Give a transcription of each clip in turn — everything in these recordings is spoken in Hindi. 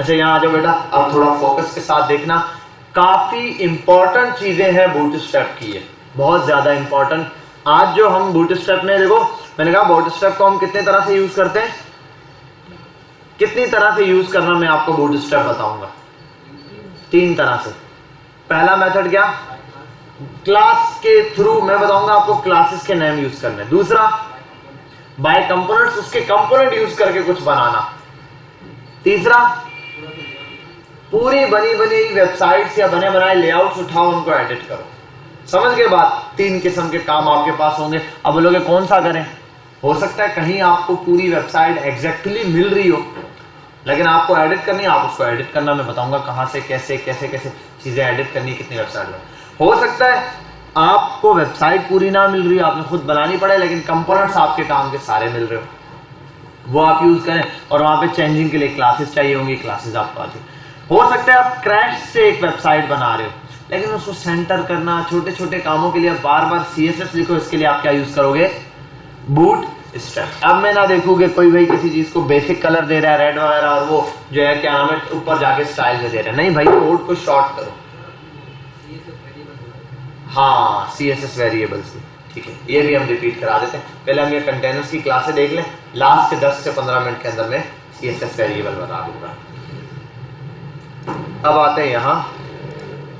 अच्छा यहाँ आ जाओ बेटा, अब थोड़ा फोकस के साथ देखना, काफी इंपॉर्टेंट चीजें हैं बूटस्ट्रैप की, है बहुत ज्यादा इंपॉर्टेंट। आज जो हम बूटस्ट्रैप में देखो, मैंने कहा बूटस्ट्रैप को हम कितने तरह से यूज करते हैं, कितनी तरह से यूज करना मैं आपको बूटस्ट्रैप बताऊंगा, 3 तरह से। पहला मेथड क्या, क्लास के थ्रू मैं बताऊंगा आपको क्लासेस के नेम यूज करने। दूसरा बाय कंपोनेंट्स, उसके कंपोनेंट यूज करके कुछ बनाना। तीसरा पूरी बनी बनी वेबसाइट्स या बने बनाए लेआउट्स उठाओ, उनको एडिट करो। समझ गए बात, 3 किस्म के काम आपके पास होंगे। अब बोलोगे कौन सा करें, हो सकता है कहीं आपको पूरी वेबसाइट एग्जैक्टली मिल रही हो, लेकिन आपको एडिट करनी है, आप उसको एडिट करना मैं बताऊंगा कहां से कैसे कैसे कैसे चीजें एडिट करनी, कितनी वेबसाइट में। हो सकता है आपको वेबसाइट पूरी ना मिल रही हो, आपने खुद बनानी पड़े, लेकिन कंपोनेंट्स आपके काम के सारे मिल रहे हो, वो आप यूज करें, और वहां पे चेंजिंग के लिए क्लासेस चाहिए होंगी, क्लासेस आपको आती। हो सकता है आप क्रैश से एक वेबसाइट बना रहे हो, लेकिन उसको सेंटर करना, छोटे छोटे कामों के लिए बार बार CSS लिखो, इसके लिए आप क्या यूज करोगे, बूटस्ट्रैप। अब मैं ना देखोगे कोई भाई किसी चीज को बेसिक कलर दे रहा है रेड वगैरह, और वो जो है क्या नाम है ऊपर जाके स्टाइल में दे रहा है, नहीं भाई, कोड को शॉर्ट करो। हाँ CSS वेरिएबल्स भी, ठीक है, ये भी हम रिपीट करा देते हैं। पहले हम ये कंटेनर्स की क्लासें देख लें, लास्ट के 10 से 15 मिनट के अंदर में CSS वेरिएबल बता दूंगा। अब आते हैं यहाँ,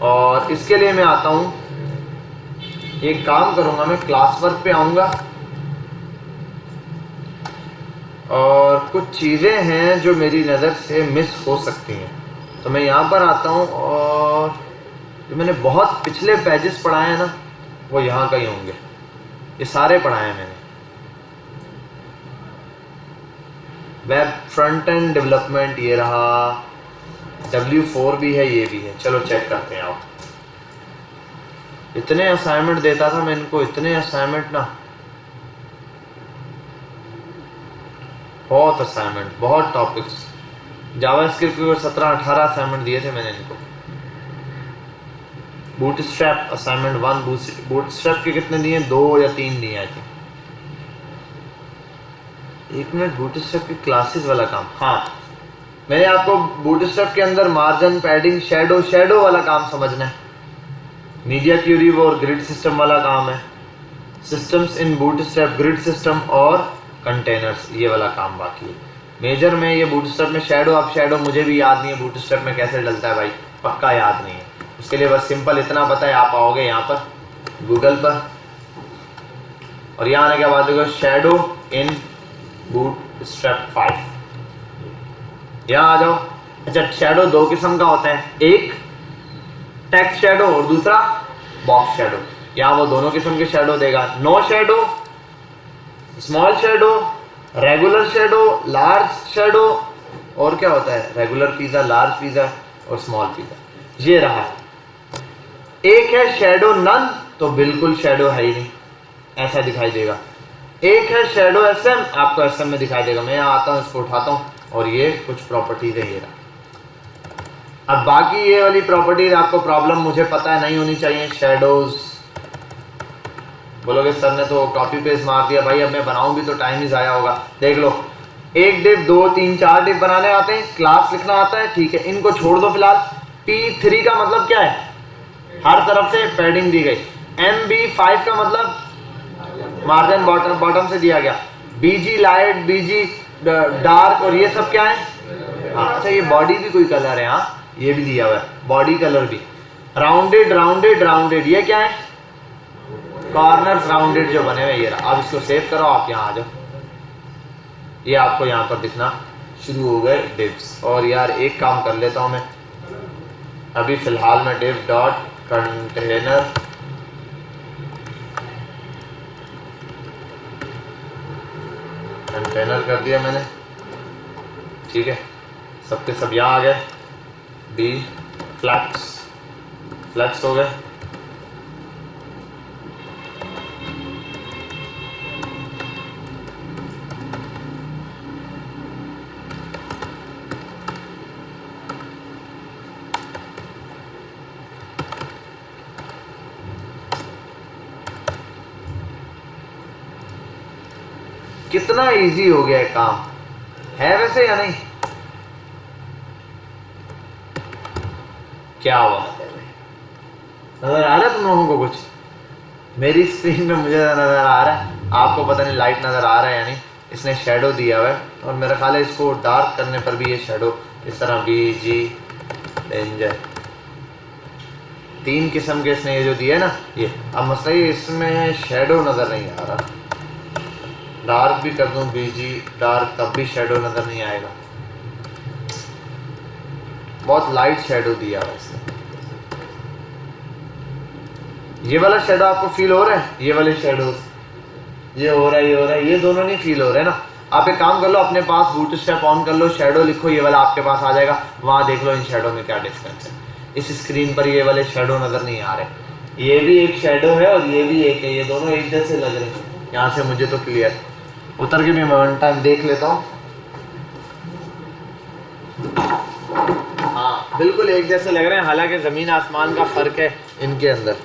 और इसके लिए मैं आता हूँ, एक काम करूंगा, मैं क्लास वर्क पे आऊंगा, और कुछ चीज़ें हैं जो मेरी नज़र से मिस हो सकती हैं, तो मैं यहाँ पर आता हूँ, और जो मैंने बहुत पिछले पेजेस पढ़ाए हैं ना, वो यहाँ कहीं होंगे, ये सारे पढ़ाए हैं मैंने। वेब फ्रंट एंड डेवलपमेंट ये रहा, W4 भी है, ये भी है, चलो चेक करते हैं। आप इतने असाइनमेंट देता था मैं इनको, इतने असाइनमेंट ना, बहुत असाइनमेंट, बहुत टॉपिक्स, जावास्क्रिप्ट के 17-18 असाइनमेंट दिए थे मैंने इनको। बूटस्ट्रैप असाइनमेंट 1, बूटस्ट्रैप के कितने दिए, 2 या 3 दिए आई थिंक। 1 मिनट, बूटस्ट्रैप की क्लासेस वाला काम, हाँ मैंने आपको बूटस्ट्रैप के अंदर मार्जिन, पैडिंग, शैडो वाला काम समझना है, मीडिया क्यूरी और ग्रिड सिस्टम वाला काम है, systems in bootstrap, grid system और कंटेनर्स, ये वाला काम बाकी है। मेजर में ये बूटस्ट्रैप में शैडो, अब शैडो मुझे भी याद नहीं है बूटस्ट्रैप में कैसे डलता है भाई, पक्का याद नहीं है। उसके लिए बस सिंपल इतना पता है, आप आओगे यहाँ पर गूगल पर, और यहाँ आने के बाद देखो शैडो इन बूटस्ट्रैप 5, यहाँ आ जाओ। अच्छा, शैडो 2 किस्म का होता है, एक टेक्स्ट शैडो और दूसरा बॉक्स शैडो। यहाँ वो दोनों किस्म के शैडो देगा, no shadow, small shadow, regular shadow, large shadow, और क्या होता है रेगुलर पिज्जा, लार्ज पिज्जा और स्मॉल पिज्जा, ये रहा। एक है शैडो नन, तो बिल्कुल शैडो है ही नहीं, ऐसा दिखाई देगा। एक है शैडो SM, आपको SM में दिखाई देगा। मैं यहाँ आता हूँ, इसको उठाता हूँ, और ये कुछ प्रॉपर्टीज है, ये रहा। अब बाकी ये वाली प्रॉपर्टीज आपको प्रॉब्लम मुझे पता है नहीं होनी चाहिए। शैडोज बोलोगे सर ने तो कॉपी पेस्ट मार दिया, भाई अब मैं बनाऊं भी तो टाइम ही ज़ाया होगा। देख लो, 1 डिव 2 3 4 डिव बनाने आते हैं, क्लास लिखना आता है, ठीक है, इनको छोड़ दो फिलहाल। P3 का मतलब क्या है, हर तरफ से पैडिंग दी गई। MB5 का मतलब मार्जिन बॉटम से दिया गया। BG लाइट, BG डार्क, और ये सब क्या है, हाँ अच्छा, ये बॉडी भी कोई कलर है, हाँ ये भी दिया हुआ है, बॉडी कलर भी। राउंडेड राउंडेड राउंडेड, ये क्या है, कॉर्नर्स राउंडेड जो बने हुए, ये रहा। अब इसको सेव करो, आप यहाँ आ जाओ, ये आपको यहाँ पर दिखना शुरू हो गए डिव्स। और यार एक काम कर लेता हूँ मैं, अभी फिलहाल मैं div डॉट कंटेनर कर दिया मैंने, ठीक है, सबके सब यहाँ आ गए। B फ्लैक्स हो गए। कितना इजी हो गया है काम, है वैसे या नहीं? क्या हुआ नजर आ रहा है तुम लोगों को कुछ? मेरी स्क्रीन में मुझे नजर आ रहा है, आपको पता नहीं लाइट नजर आ रहा है या नहीं। इसने शेडो दिया हुआ है और मेरा ख्याल है इसको डार्क करने पर भी ये शेडो इस तरह BG डेंजर 3 किस्म के इसने ये जो दिया है ना ये। अब मसला ये इसमें शेडो नज़र नहीं आ रहा, डार्क भी कर दूं BG डार्क तब भी शेडो नज़र नहीं आएगा, बहुत लाइट शेडो दिया हुआ इसने। ये वाला शेडो आपको फील हो रहा है? ये वाले शेडो ये हो रहा है, ये हो रहा है, ये दोनों नहीं फील हो रहे ना। आप एक काम कर लो, अपने पास बूटस्ट्रैप ऑन कर लो, शेडो लिखो, ये वाला आपके पास आ जाएगा, वहाँ देख लो इन शेडो में क्या डिफरेंस है। इस स्क्रीन पर ये वाले शेडो नज़र नहीं आ रहे, ये भी एक शेडो है और ये भी एक है, ये दोनों एक जैसे लग रहे हैं यहाँ से मुझे तो क्लियर। उतर के भी मैं वन टाइम देख लेता हूँ। हाँ बिल्कुल एक जैसे लग रहे हैं, हालांकि ज़मीन आसमान का फ़र्क है इनके अंदर।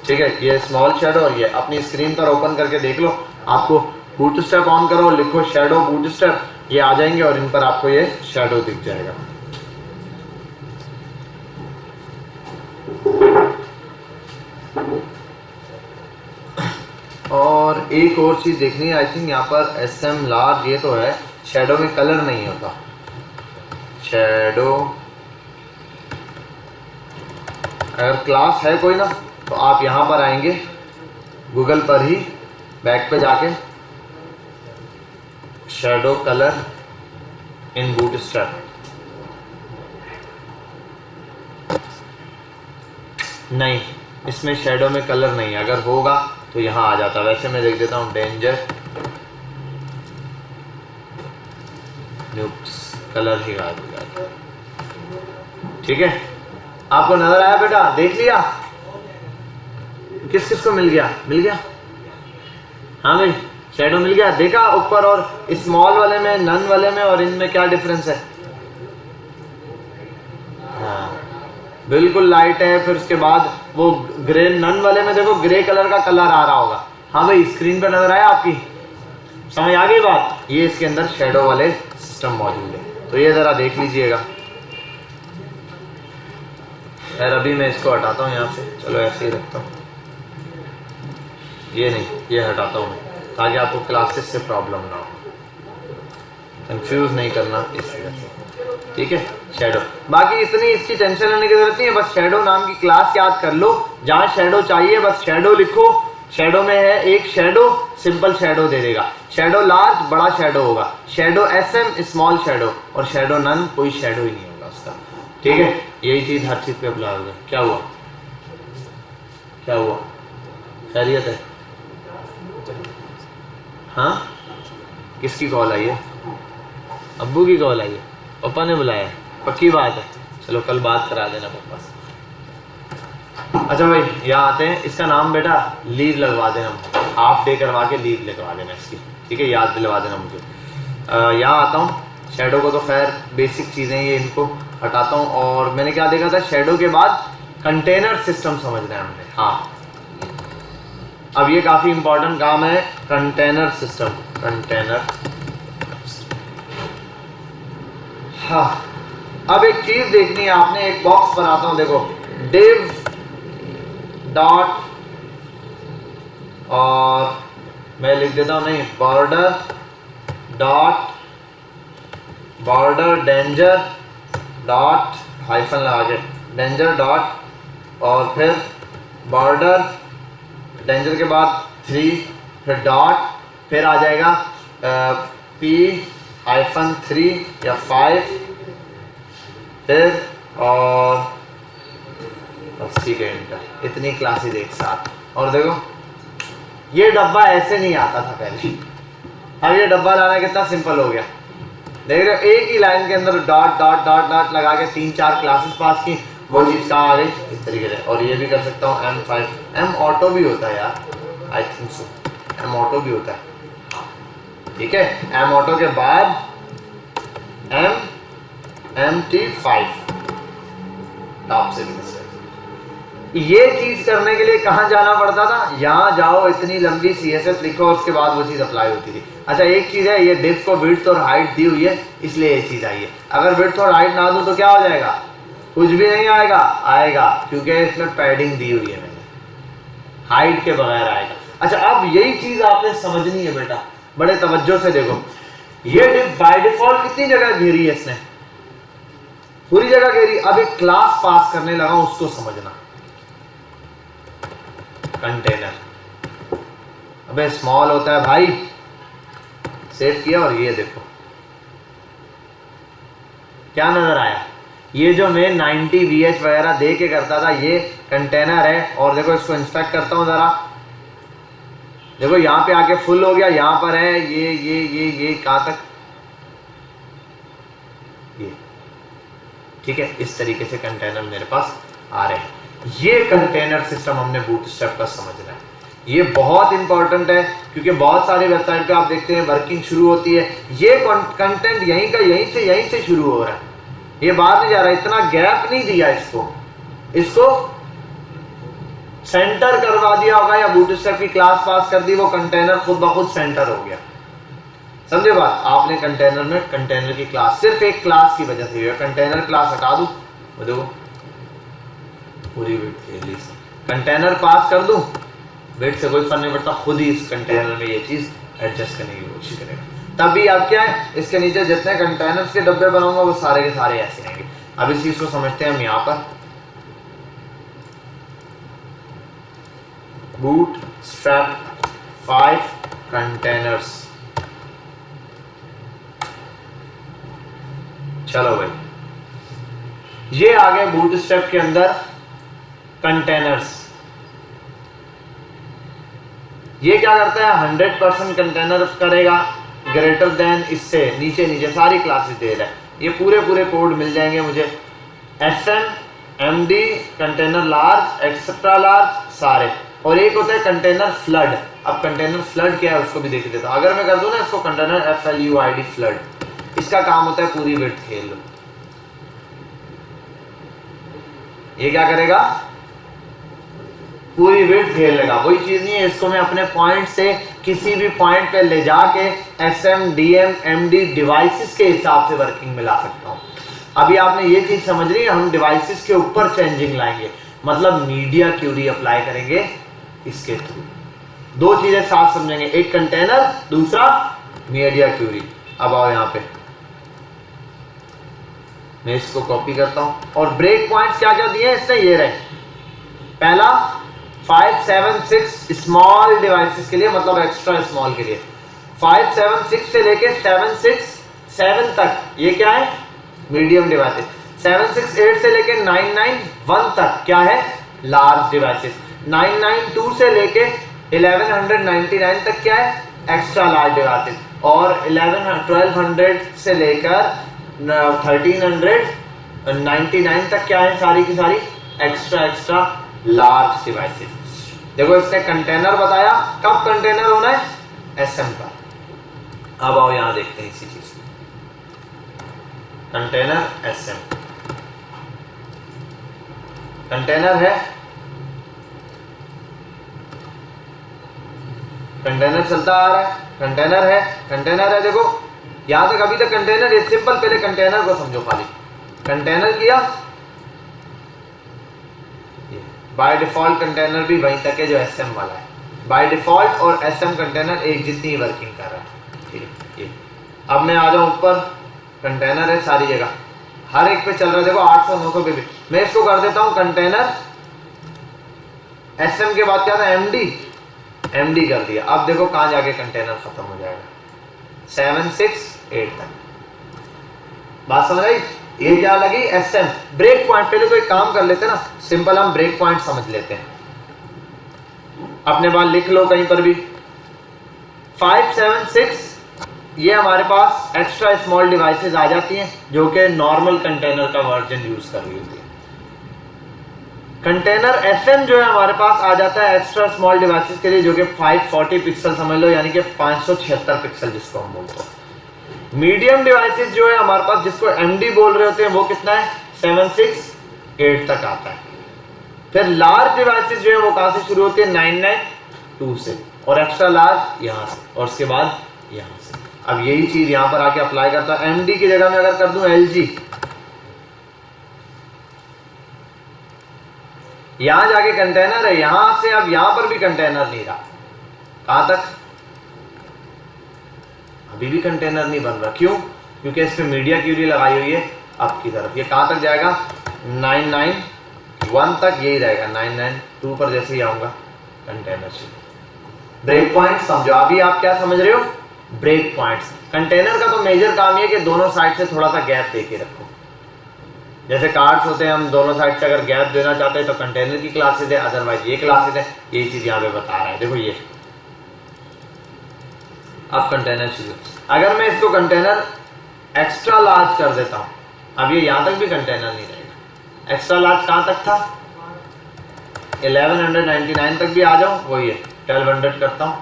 ठीक है, ये स्मॉल शेडो और ये अपनी स्क्रीन पर ओपन करके देख लो। आपको बूटस्ट्रैप ऑन करो, लिखो शेडो बूटस्ट्रैप, ये आ जाएंगे और इन पर आपको ये शेडो दिख जाएगा। और एक और चीज़ देखनी है, आई थिंक यहाँ पर SM लार्ज ये तो है, शेडो में कलर नहीं होता। शेडो अगर क्लास है कोई ना तो आप यहाँ पर आएंगे गूगल पर ही बैक पे जाके शेडो कलर इन बूटस्ट्रैप, नहीं इसमें शेडो में कलर नहीं है, अगर होगा तो यहाँ आ जाता। वैसे मैं देख देता हूँ डेंजर न्यूक्स कलर ही गायब हो जाता। ठीक है, आपको नजर आया बेटा? देख लिया? किस किस को मिल गया? मिल गया? हाँ भाई शेडो मिल गया, देखा ऊपर और स्मॉल वाले में, नन वाले में और इनमें क्या डिफरेंस है? हाँ बिल्कुल लाइट है। फिर उसके बाद वो ग्रे, नन वाले में देखो ग्रे कलर का कलर आ रहा होगा। हाँ भाई स्क्रीन पर नजर आया आपकी? समझ आ गई बात? ये इसके अंदर शेडो वाले सिस्टम मौजूद है, तो ये जरा देख लीजिएगा। खैर अभी मैं इसको हटाता हूँ यहाँ से, चलो ऐसे ही रखता हूँ, ये नहीं ये हटाता हूँ ताकि आपको क्लासेस से प्रॉब्लम ना हो, कंफ्यूज नहीं करना इस वजह से। ठीक है, शेडो बाकी इतनी इसकी टेंशन लेने की जरूरत नहीं है, बस शेडो नाम की क्लास याद कर लो, जहाँ शेडो चाहिए बस शेडो लिखो। शेडो में है एक शेडो, सिंपल शेडो दे देगा, शेडो लार्ज बड़ा शेडो होगा, शेडो SM स्मॉल शेडो, और शेडो नन कोई शेडो ही नहीं होगा उसका। ठीक है, यही चीज़ हर चीज़ पे अप्लाई होगा। क्या हुआ? क्या हुआ? खैरियत है? हाँ किसकी कॉल आई है? अब्बू की कॉल आई है, पापा ने बुलाया है? पक्की बात है, चलो कल बात करा देना पापा से। अच्छा भाई यहाँ आते हैं, इसका नाम बेटा लीव लगवा देना, हाफ डे करवा के लीव लगवा देना इसकी। ठीक है, याद दिलवा देना मुझे। यहाँ आता हूँ, शेडो को तो खैर बेसिक चीज़ें ये इनको हटाता हूँ। और मैंने क्या देखा था, शेडो के बाद कंटेनर सिस्टम समझना है हमने। हाँ अब ये काफ़ी इंपॉर्टेंट काम है, कंटेनर सिस्टम। कंटेनर, हाँ अब एक चीज़ देखनी है आपने, एक बॉक्स बनाता हूँ, देखो div डॉट, और मैं लिख देता हूँ, नहीं border dot, border danger dot, hyphen लगा के डेंजर डॉट, और फिर बॉर्डर डेंजर के बाद 3, फिर डॉट, फिर आ जाएगा P-3 या 5, फिर और बस ठीक है इंटर। इतनी क्लासेज एक साथ। और देखो ये डब्बा ऐसे नहीं आता था पहले, अब ये डब्बा लाना कितना सिंपल हो गया। देख रहे हो, एक ही लाइन के अंदर डॉट डॉट डॉट डॉट लगा के 3-4 क्लासेस पास की, वो चीज़ कहाँ आ गई इस तरीके से। और ये भी कर सकता हूँ M5, M ऑटो भी होता है यार, I think so M auto भी होता है। ठीक है, M ऑटो के बाद MT5 टॉप से भी। ये चीज़ करने के लिए कहाँ जाना पड़ता था? यहाँ जाओ, इतनी लंबी CSS लिखो, उसके बाद वो चीज़ अप्लाई होती थी। अच्छा एक चीज है, ये डिफ को विड्थ और हाइट दी हुई है इसलिए ये चीज आई है। अगर विड्थ और हाइट ना दूं तो क्या हो जाएगा, कुछ भी नहीं आएगा, आएगा क्योंकि इसमें पैडिंग दी हुई है मैंने, हाइट के बगैर आएगा। अच्छा अब यही चीज आपने समझनी है बेटा, बड़े तवज्जो से देखो। ये डिफ बाय डिफॉल्ट कितनी जगह घेरी है इसने, पूरी जगह घेरी। अब एक क्लास पास करने लगा, उसको समझना। कंटेनर, अबे स्मॉल होता है भाई, सेव किया और ये देखो क्या नजर आया। ये जो मैं 90 VH वगैरह दे के करता था ये कंटेनर है, और देखो इसको इंस्पेक्ट करता हूं जरा, देखो यहाँ पे आके फुल हो गया, यहाँ पर है ये कहां तक, ये ठीक है। इस तरीके से कंटेनर मेरे पास आ रहे हैं। ये कंटेनर सिस्टम हमने बूटस्ट्रैप का समझना है, ये बहुत इंपॉर्टेंट है क्योंकि बहुत सारी वेबसाइट पे आप देखते हैं वर्किंग शुरू होती है, ये कंटेंट यहीं से शुरू हो रहा है, ये बाहर नहीं जा रहा, इतना गैप नहीं दिया इसको सेंटर करवा दिया होगा या बूटस्ट्रैप की क्लास पास कर दी, वो कंटेनर खुद ब खुद सेंटर हो गया। समझे बात, आपने कंटेनर में कंटेनर की क्लास सिर्फ एक क्लास की वजह से, कंटेनर क्लास हटा दूं, देखो पूरी विड्थ के लिए कंटेनर पास कर दूं, विड्थ से कोई फर्क नहीं पड़ता, खुद ही इस कंटेनर में ये चीज एडजस्ट करने की कोशिश करेगा। तभी अब क्या है, इसके नीचे जितने कंटेनर्स के डब्बे बनाऊंगा वो सारे के सारे ऐसे आएंगे। अब इस चीज को समझते हैं हम यहां पर, बूटस्ट्रैप 5 कंटेनर्स। चलो भाई, ये आ गए बूटस्ट्रैप के अंदर कंटेनर्स। ये क्या करता है, 100% कंटेनर करेगा, ग्रेटर देन इससे नीचे सारी क्लासेस दे रहा है। ये पूरे कोड मिल जाएंगे मुझे, SM, MD, container large, extra large सारे। और एक होता है कंटेनर फ्लड। अब कंटेनर फ्लड क्या है उसको भी देख देता हूं। अगर मैं कर दूं ना इसको कंटेनर FLUID फ्लड, इसका काम होता है पूरी विड्थ खेल लो। ये क्या करेगा, पूरी विड्थ घेर लेगा। वही चीज नहीं है, इसको मैं अपने पॉइंट से किसी भी पॉइंट पे ले जाके SM, DM, MD डिवाइसेस के हिसाब से वर्किंग में ला सकता हूं। अभी आपने ये चीज समझ ली, हम डिवाइसेस के ऊपर चेंजिंग लाएंगे, मतलब मीडिया क्यूरी अप्लाई करेंगे इसके थ्रू। दो चीजें साथ समझेंगे, एक कंटेनर, दूसरा मीडिया क्यूरी। अब आओ यहाँ पे, मैं इसको कॉपी करता हूं और ब्रेक पॉइंट्स क्या क्या दिए इसने, ये रहे। पहला 5, 7, 6 स्मॉल डिवाइसेस के लिए, मतलब एक्स्ट्रा स्मॉल के लिए। 5, 7, 6 से लेके 7, 6, 7 तक ये क्या है, मीडियम डिवाइसेस। 7, 6, 8 से लेके 9, 9, 1 तक क्या है, लार्ज डिवाइसेस। 992 से लेके 1199 तक क्या है, एक्स्ट्रा लार्ज डिवाइसेस। और 1200 से लेकर 1399 तक क्या है, सारी की सारी एक्स्ट्रा लार्ज डिवाइसेस। देखो इसने कंटेनर बताया, कब कंटेनर होना है, SM का। अब आओ यहां देखते हैं इसी चीज को, कंटेनर SM। कंटेनर है, कंटेनर चलता आ रहा है, कंटेनर है। देखो यहां तक अभी तक कंटेनर है, सिंपल। पहले कंटेनर को समझो, खाली कंटेनर किया, बाय डिफॉल्ट कंटेनर भी वहीं तक है जो SM वाला है। बाय डिफॉल्ट और SM कंटेनर एक जितनी वर्किंग कर रहा है, ठीक है। अब मैं आ जाऊं ऊपर, कंटेनर है सारी जगह, हर एक पे चल रहा है। देखो 800, 900 पे भी। मैं इसको कर देता हूं कंटेनर SM के बाद क्या था, MD कर दिया। अब देखो कहां जाके कंटेनर खत्म हो जाएगा, 7, 6, 8 तक। बात समझ आई, ये क्या लगी, SM। ब्रेक पॉइंट, पहले तो एक काम कर लेते हैं ना, सिंपल हम ब्रेक पॉइंट समझ लेते हैं। अपने बात लिख लो कहीं पर भी। 5, 7, 6 ये हमारे पास एक्स्ट्रा स्मॉल डिवाइसेस आ जाती हैं जो कि नॉर्मल कंटेनर का वर्जन यूज कर रही होती है। कंटेनर SM जो है हमारे पास आ जाता है एक्स्ट्रा स्मॉल डिवाइसेस के लिए, जो कि 540 पिक्सल समझ लो, यानी कि 576 पिक्सल जिसको हम बोलते हैं। मीडियम डिवाइसेस जो है हमारे पास, जिसको MD बोल रहे होते हैं, वो कितना है, 7, 6, 8 तक आता है। फिर लार्ज डिवाइसेस जो है वो कहां से शुरू होती है, 992 से, और एक्स्ट्रा लार्ज यहां से, और उसके बाद यहाँ से। अब यही चीज यहाँ पर आके अप्लाई करता हूँ, MD की जगह में अगर कर दूं LG, यहां जाके कंटेनर है, यहां से अब यहां पर भी कंटेनर नहीं रहा। कहां तक? अभी भी कंटेनर नहीं बन रहा। क्यों? क्योंकि इस पे मीडिया क्यूरी लगाई हुई है अप की तरफ। ये कहां तक जाएगा? 991 तक यही रहेगा। 992 पर जैसे ही आऊंगा कंटेनर शिप। ब्रेक पॉइंट समझो। अभी आप क्या समझ रहे हो? Break points. कंटेनर का तो मेजर काम ये कि दोनों साइड से थोड़ा सा गैप दे के रखो। जैसे कार्ड्स होते हैं, हम दोनों साइड से अगर गैप देना चाहते हैं तो कंटेनर की क्लासेस है, अदरवाइज ये क्लासेस है। यही चीज यहाँ पे बता रहा है, देखो ये। अब कंटेनर शुरू। अगर मैं इसको कंटेनर एक्स्ट्रा लार्ज कर देता हूँ, अब ये यहाँ तक भी कंटेनर नहीं रहेगा। एक्स्ट्रा लार्ज कहाँ तक था? 1199 तक भी आ जाऊँ, वही है 1200 करता हूँ।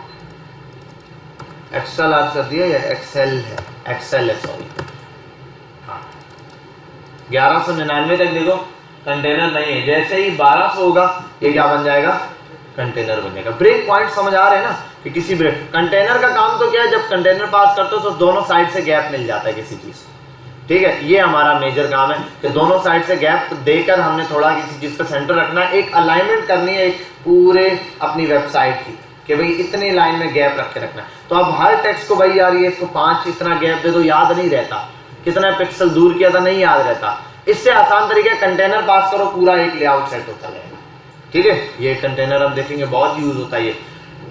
एक्स्ट्रा लार्ज कर दिया, या एक्सेल है सॉरी। 1199 तक देखो कंटेनर नहीं है। जैसे ही 1200 होगा ये क्या बन जाएगा? कंटेनर बन जाएगा। ब्रेक पॉइंट समझ आ रहे हैं ना कि किसी ब्रेक कंटेनर का काम तो क्या है, जब कंटेनर पास करते हो तो दोनों साइड से गैप मिल जाता है किसी चीज को। ठीक है, ये हमारा मेजर काम है कि दोनों साइड से गैप देकर हमने थोड़ा किसी चीज का सेंटर रखना है, एक अलाइनमेंट करनी है एक पूरे अपनी वेबसाइट की कि भाई इतनी लाइन में गैप रख के रखना है। तो अब हर टेक्स्ट को भाई यार ये इसको 5 इतना गैप दे दो, याद नहीं रहता। कितना पिक्सल दूर किया था नहीं याद रहता। इससे आसान तरीके कंटेनर पास करो, पूरा एक लेआउट सेट होता रहेगा। ठीक है, ये कंटेनर हम देखेंगे बहुत यूज होता है ये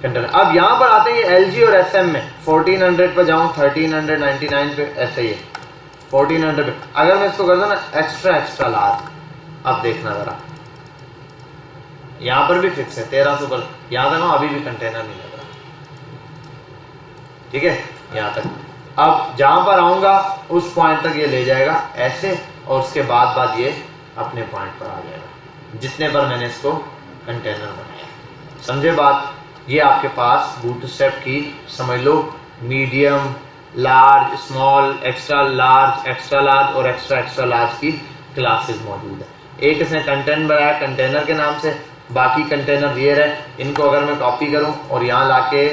कंटेनर। अब यहाँ पर आते हैं LG और SM में। 1400 पे जाऊँ, 1399 पे, ऐसे ही है 1400 पे। अगर मैं इसको कर दूं ना एक्स्ट्रा लार्ज, अब देखना जरा, यहाँ पर भी फिक्स है 1300 पर। यहाँ तक अभी भी कंटेनर नहीं लग रहा। ठीक है, यहाँ तक। अब जहां पर आऊंगा उस पॉइंट तक ये ले जाएगा ऐसे, और उसके बाद ये अपने पॉइंट पर आ जाएगा जितने पर मैंने इसको कंटेनर बनाया। समझे बात? ये आपके पास बूटस्ट्रैप की समझ लो medium, large, small, extra large और एक्स्ट्रा लार्ज की क्लासेस मौजूद है। एक इसने कंटेंट बनाया कंटेनर के नाम से, बाकी कंटेनर ये रहे। इनको अगर मैं कॉपी करूं और यहाँ लाके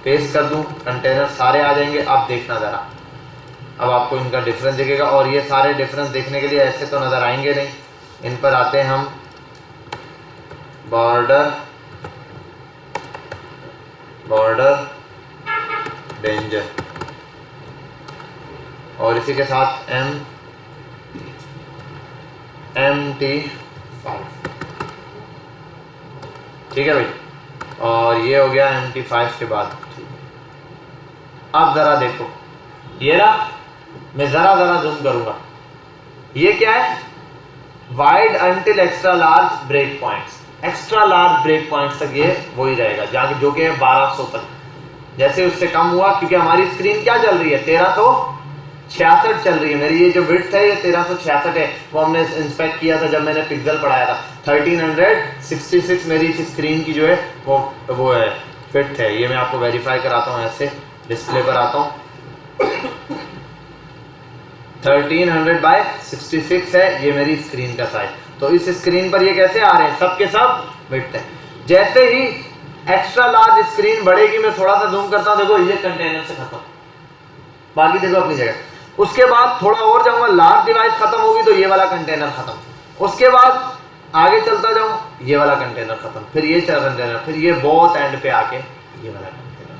पेस्ट कर दूं, कंटेनर सारे आ जाएंगे। अब देखना ज़रा, अब आपको इनका डिफरेंस दिखेगा। और ये सारे डिफरेंस देखने के लिए ऐसे तो नज़र आएंगे नहीं। इन पर आते हैं हम, बॉर्डर डेंजर, और इसी के साथ MT5। ठीक है भाई, और ये हो गया MT5 के बाद। अब जरा देखो, ये रहा, मैं जरा जूम करूंगा। ये क्या है? Wide until extra large break points. Extra large break points तक ये वही रहेगा, जहाँ जो कि है 1200 तक। जैसे उससे कम हुआ, क्योंकि हमारी स्क्रीन क्या चल रही है? 1366 चल रही है। मेरी ये जो विड्थ है ये 1366 है। वो हमने इंस्पेक्ट किया था जब मैंने पिक्सल पढ़ाया था। 1366 मेरी इस स्क्रीन की जो है वो है फिट है। ये मैं आपको वेरीफाई कराता हूँ, ऐसे डिस्प्ले पर आता हूँ। 1300/66 है ये मेरी स्क्रीन का साइज। तो इस स्क्रीन पर ये कैसे आ रहे हैं? सब के सब विड्थ है। जैसे ही एक्स्ट्रा लार्ज स्क्रीन बढ़ेगी, मैं थोड़ा सा जूम करता हूँ, देखो ये कंटेनर से खत्म, बाकी देखो अपनी जगह। उसके बाद थोड़ा और जाऊंगा, लार्ज डिवाइस खत्म होगी तो ये वाला कंटेनर खत्म। उसके बाद आगे चलता जाऊं, ये वाला कंटेनर खत्म, फिर ये कंटेनर, फिर ये बहुत एंड पे आके ये वाला कंटेनर।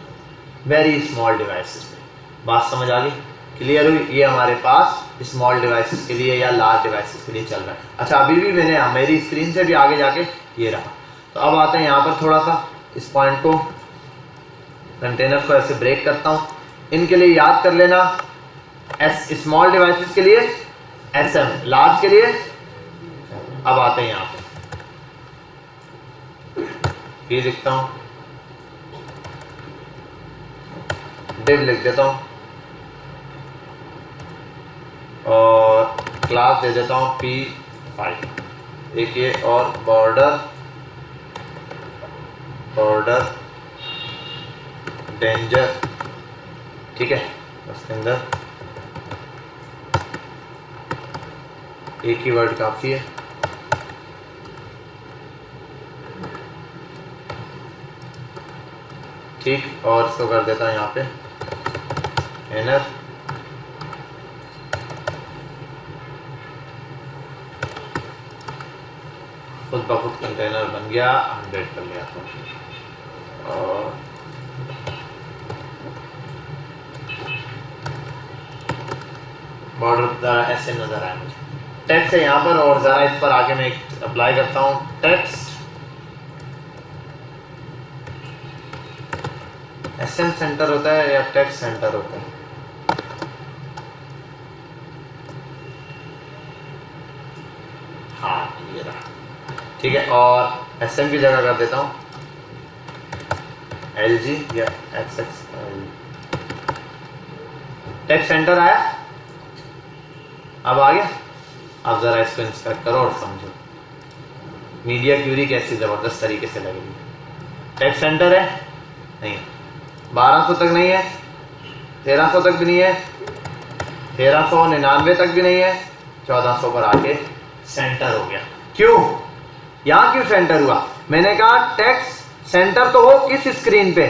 वेरी स्मॉल डिवाइसेस पे बात समझ आ गई? क्लियर हुई? ये हमारे पास स्मॉल डिवाइसेस के लिए या लार्ज डिवाइसेस के लिए चल रहा है। अच्छा, अभी भी मैंने मेरी स्क्रीन से भी आगे जाके ये रहा। तो अब आते हैं यहाँ पर, थोड़ा सा इस पॉइंट को, कंटेनर को ऐसे ब्रेक करता हूँ। इनके लिए याद कर लेना, स्मॉल डिवाइसेस के लिए SM, लार्ज के लिए। अब आते हैं यहाँ पे, ये लिखता हूँ, div लिख देता हूँ, और क्लास दे देता हूँ P5। एक ये, और बॉर्डर डेंजर। ठीक है, उसके अंदर एक ही वर्ड काफी है। ठीक, और इसको कर देता हूँ यहाँ पे इनर खुद ब खुद कंटेनर बन गया, अपडेट कर लिया तो। और बॉर्डर ऐसे नजर आया मुझे। टेक्स्ट है यहाँ पर, और जरा इस पर आके मैं अप्लाई करता हूँ टेक्स्ट। एसएम सेंटर होता है या टेक्स्ट सेंटर होता है? हाँ ये रहा, ठीक है। और एसएम की जगह कर देता हूँ एलजी या एक्सएक्सएल। टेक्स्ट सेंटर आया, अब आ गया। अब जरा इसको इंस्पेक्ट करो और समझो मीडिया क्यूरी कैसी जबरदस्त तरीके से लगेगी। टेक्स्ट सेंटर है नहीं, 1200 तक नहीं है, 1300 तक भी नहीं है, 1399 तक भी नहीं है, 1400 पर आके सेंटर हो गया। क्यों यहाँ क्यों सेंटर हुआ? मैंने कहा टेक्स्ट सेंटर तो हो किस स्क्रीन पे?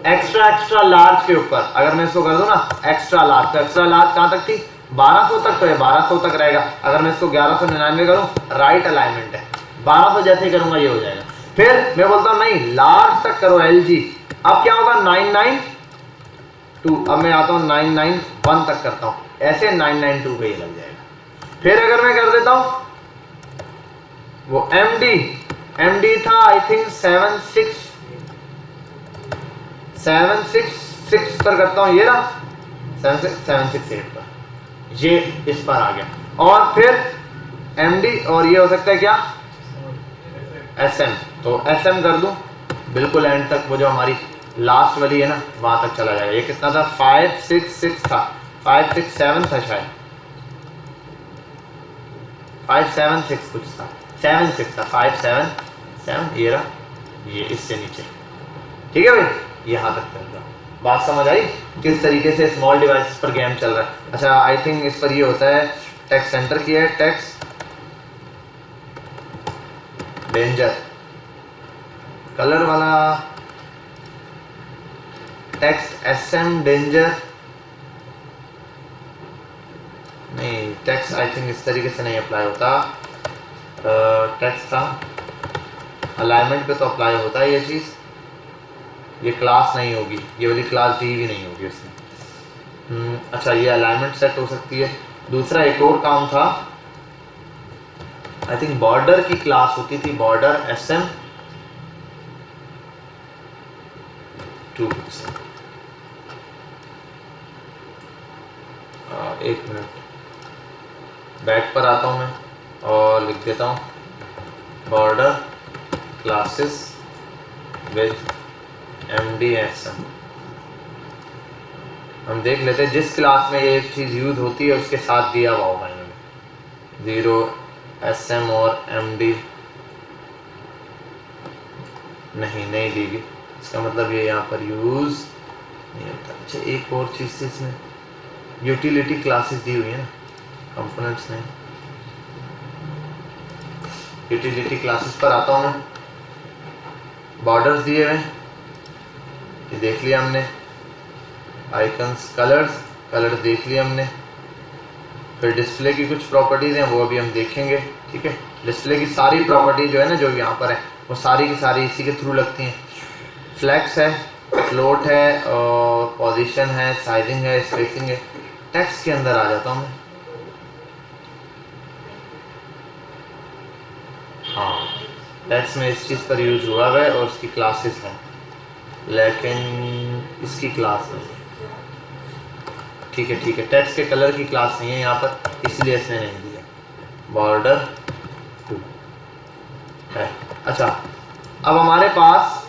एक्स्ट्रा लार्ज के ऊपर। अगर मैं इसको कर दूं ना एक्स्ट्रा लार्ज, तो एक्स्ट्रा लार्ज कहाँ तक थी? 1200 तक, तो ये 1200 तक रहेगा। अगर मैं इसको 1199 करूं, राइट अलाइनमेंट है, 1200 जैसे ही करूंगा ये हो जाएगा। फिर मैं बोलता हूं नहीं लार्ज तक करो एलजी। अब क्या होगा? 992। अब मैं आता हूं 991 तक करता हूं, ऐसे 992 पे ये लग जाएगा। फिर अगर मैं कर देता हूं वो एमडी था आई थिंक 766 पर करता हूं, ये ना 76768 पर, ये इस पर आ गया। और फिर एमडी, और ये हो सकता है क्या? एसएम। तो एसएम कर दूं बिल्कुल एंड तक, वो जो हमारी लास्ट वाली है ना वहां तक चला जाएगा। ये कितना था? 566 था, 567 था शायद, 576 कुछ था, 76 था, 577 ये रहा, ये इससे नीचे, ठीक है भाई। यहाँ तक कर दो। बात समझ आई किस तरीके से स्मॉल डिवाइस पर गेम चल रहा है? अच्छा आई थिंक इस पर ये होता है टेक्स्ट सेंटर की है, टेक्स्ट डेंजर कलर वाला, टेक्स्ट एसएम डेंजर नहीं, टेक्स्ट आई थिंक इस तरीके से नहीं अप्लाई होता। टेक्स्ट था अलाइनमेंट पे तो अप्लाई होता है ये चीज़। ये क्लास नहीं होगी, ये वाली क्लास डी भी नहीं होगी उसमें। अच्छा ये अलाइनमेंट सेट हो सकती है। दूसरा एक और काम था, आई थिंक बॉर्डर की क्लास होती थी, बॉर्डर एसएम 2 पिक्सल। एक मिनट, बैक पर आता हूँ मैं और लिख देता हूँ बॉर्डर क्लासेस विद MDSM। हम देख लेते हैं जिस क्लास में ये चीज़ यूज होती है उसके साथ दिया हुआ होगा इन्होंने 0 SM और MD नहीं दी गई, इसका मतलब ये यहाँ पर यूज नहीं होता। अच्छा एक और चीज़ थी इसमें, यूटिलिटी क्लासेस दी हुई है ना, कंपोनेंट्स नहीं। यूटिलिटी क्लासेस पर आता हूँ मैं, बॉर्डर्स दिए हुए ये देख लिया हमने, आइकन्स कलर्स देख लिया हमने। फिर डिस्प्ले की कुछ प्रॉपर्टीज़ हैं वो अभी हम देखेंगे, ठीक है। डिस्प्ले की सारी प्रॉपर्टी जो है ना जो यहाँ पर है वो सारी की सारी इसी के थ्रू लगती हैं। फ्लैक्स है, फ्लोट है, और पोजीशन है, साइजिंग है, स्पेसिंग है। टेक्स्ट के अंदर आ जाता हूँ मैं। हाँ टेक्स्ट में इस चीज़ पर यूज हुआ है और उसकी क्लासेस हैं, लेकिन इसकी क्लास है, ठीक है। टेक्स्ट के कलर की क्लास नहीं है यहाँ पर, इसलिए इसने नहीं दिया। बॉर्डर 2 है। अच्छा अब हमारे पास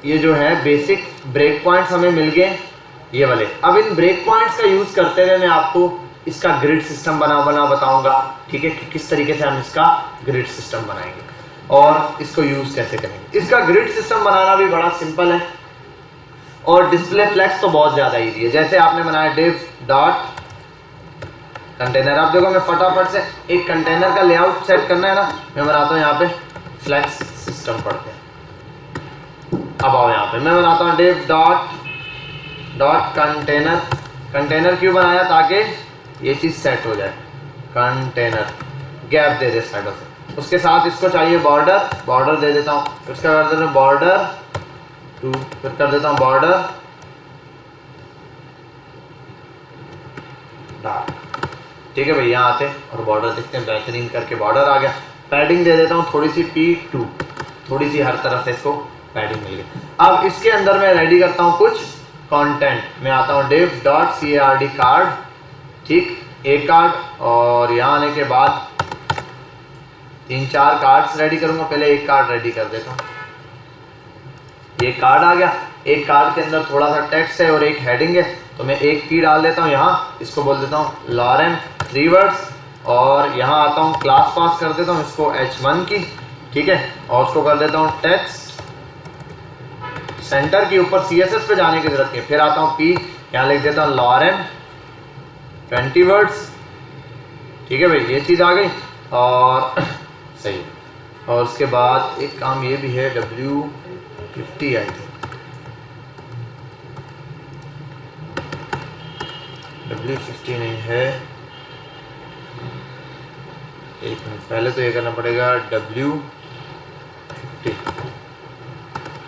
ये जो है बेसिक ब्रेक पॉइंट्स हमें मिल गए ये वाले। अब इन ब्रेक पॉइंट्स का यूज़ करते हुए मैं आपको इसका ग्रिड सिस्टम बना बताऊंगा, ठीक है, कि किस तरीके से हम इसका ग्रिड सिस्टम बनाएंगे और इसको यूज़ कैसे करेंगे। इसका ग्रिड सिस्टम बनाना भी बड़ा सिंपल है और डिस्प्ले फ्लेक्स तो बहुत ज़्यादा ईजी है। जैसे आपने बनाया div डॉट कंटेनर, आप देखो मैं फटाफट से एक कंटेनर का लेआउट सेट करना है ना, मैं बनाता हूँ यहाँ पे फ्लेक्स सिस्टम पढ़ते हैं। अब आओ यहाँ पे मैं बनाता हूँ div डॉट कंटेनर कंटेनर क्यों बनाया? ताकि ये चीज़ सेट हो जाए, कंटेनर गैप दे दे साइडों से। उसके साथ इसको चाहिए बॉर्डर, बॉर्डर दे देता हूँ, उसका कर देता हूँ बॉर्डर टू, फिर कर देता हूँ बॉर्डर डार्क। ठीक है भाई, यहाँ आते और बॉर्डर देखते हैं, बेहतरीन करके बॉर्डर आ गया। पैडिंग दे देता हूँ थोड़ी सी P2, थोड़ी सी हर तरफ से इसको पैडिंग मिल गई। अब इसके अंदर मैं रेडी करता हूँ कुछ कंटेंट। मैं आता हूँ div.card कार्ड, ठीक, एक कार्ड, और यहाँ आने के बाद 3-4 कार्ड्स रेडी करूँगा। पहले एक कार्ड रेडी कर देता हूँ, ये कार्ड आ गया। एक कार्ड के अंदर थोड़ा सा टेक्स्ट है और एक हेडिंग है, तो मैं एक P डाल देता हूँ यहाँ, इसको बोल देता हूँ लॉरेन 3 वर्ड्स, और यहाँ आता हूँ क्लास पास कर देता हूँ इसको H1 की, ठीक है, और उसको कर देता हूँ टेक्स्ट सेंटर के ऊपर, CSS पे जाने की जरूरत नहीं। फिर आता हूँ P, यहाँ लिख देता हूँ लॉरेन 20 वर्ड्स, ठीक है भाई, ये चीज़ आ गई और सही। और उसके बाद एक काम ये भी है W50 आई थी, W50 नहीं है, एक मिनट, पहले तो ये करना पड़ेगा W50,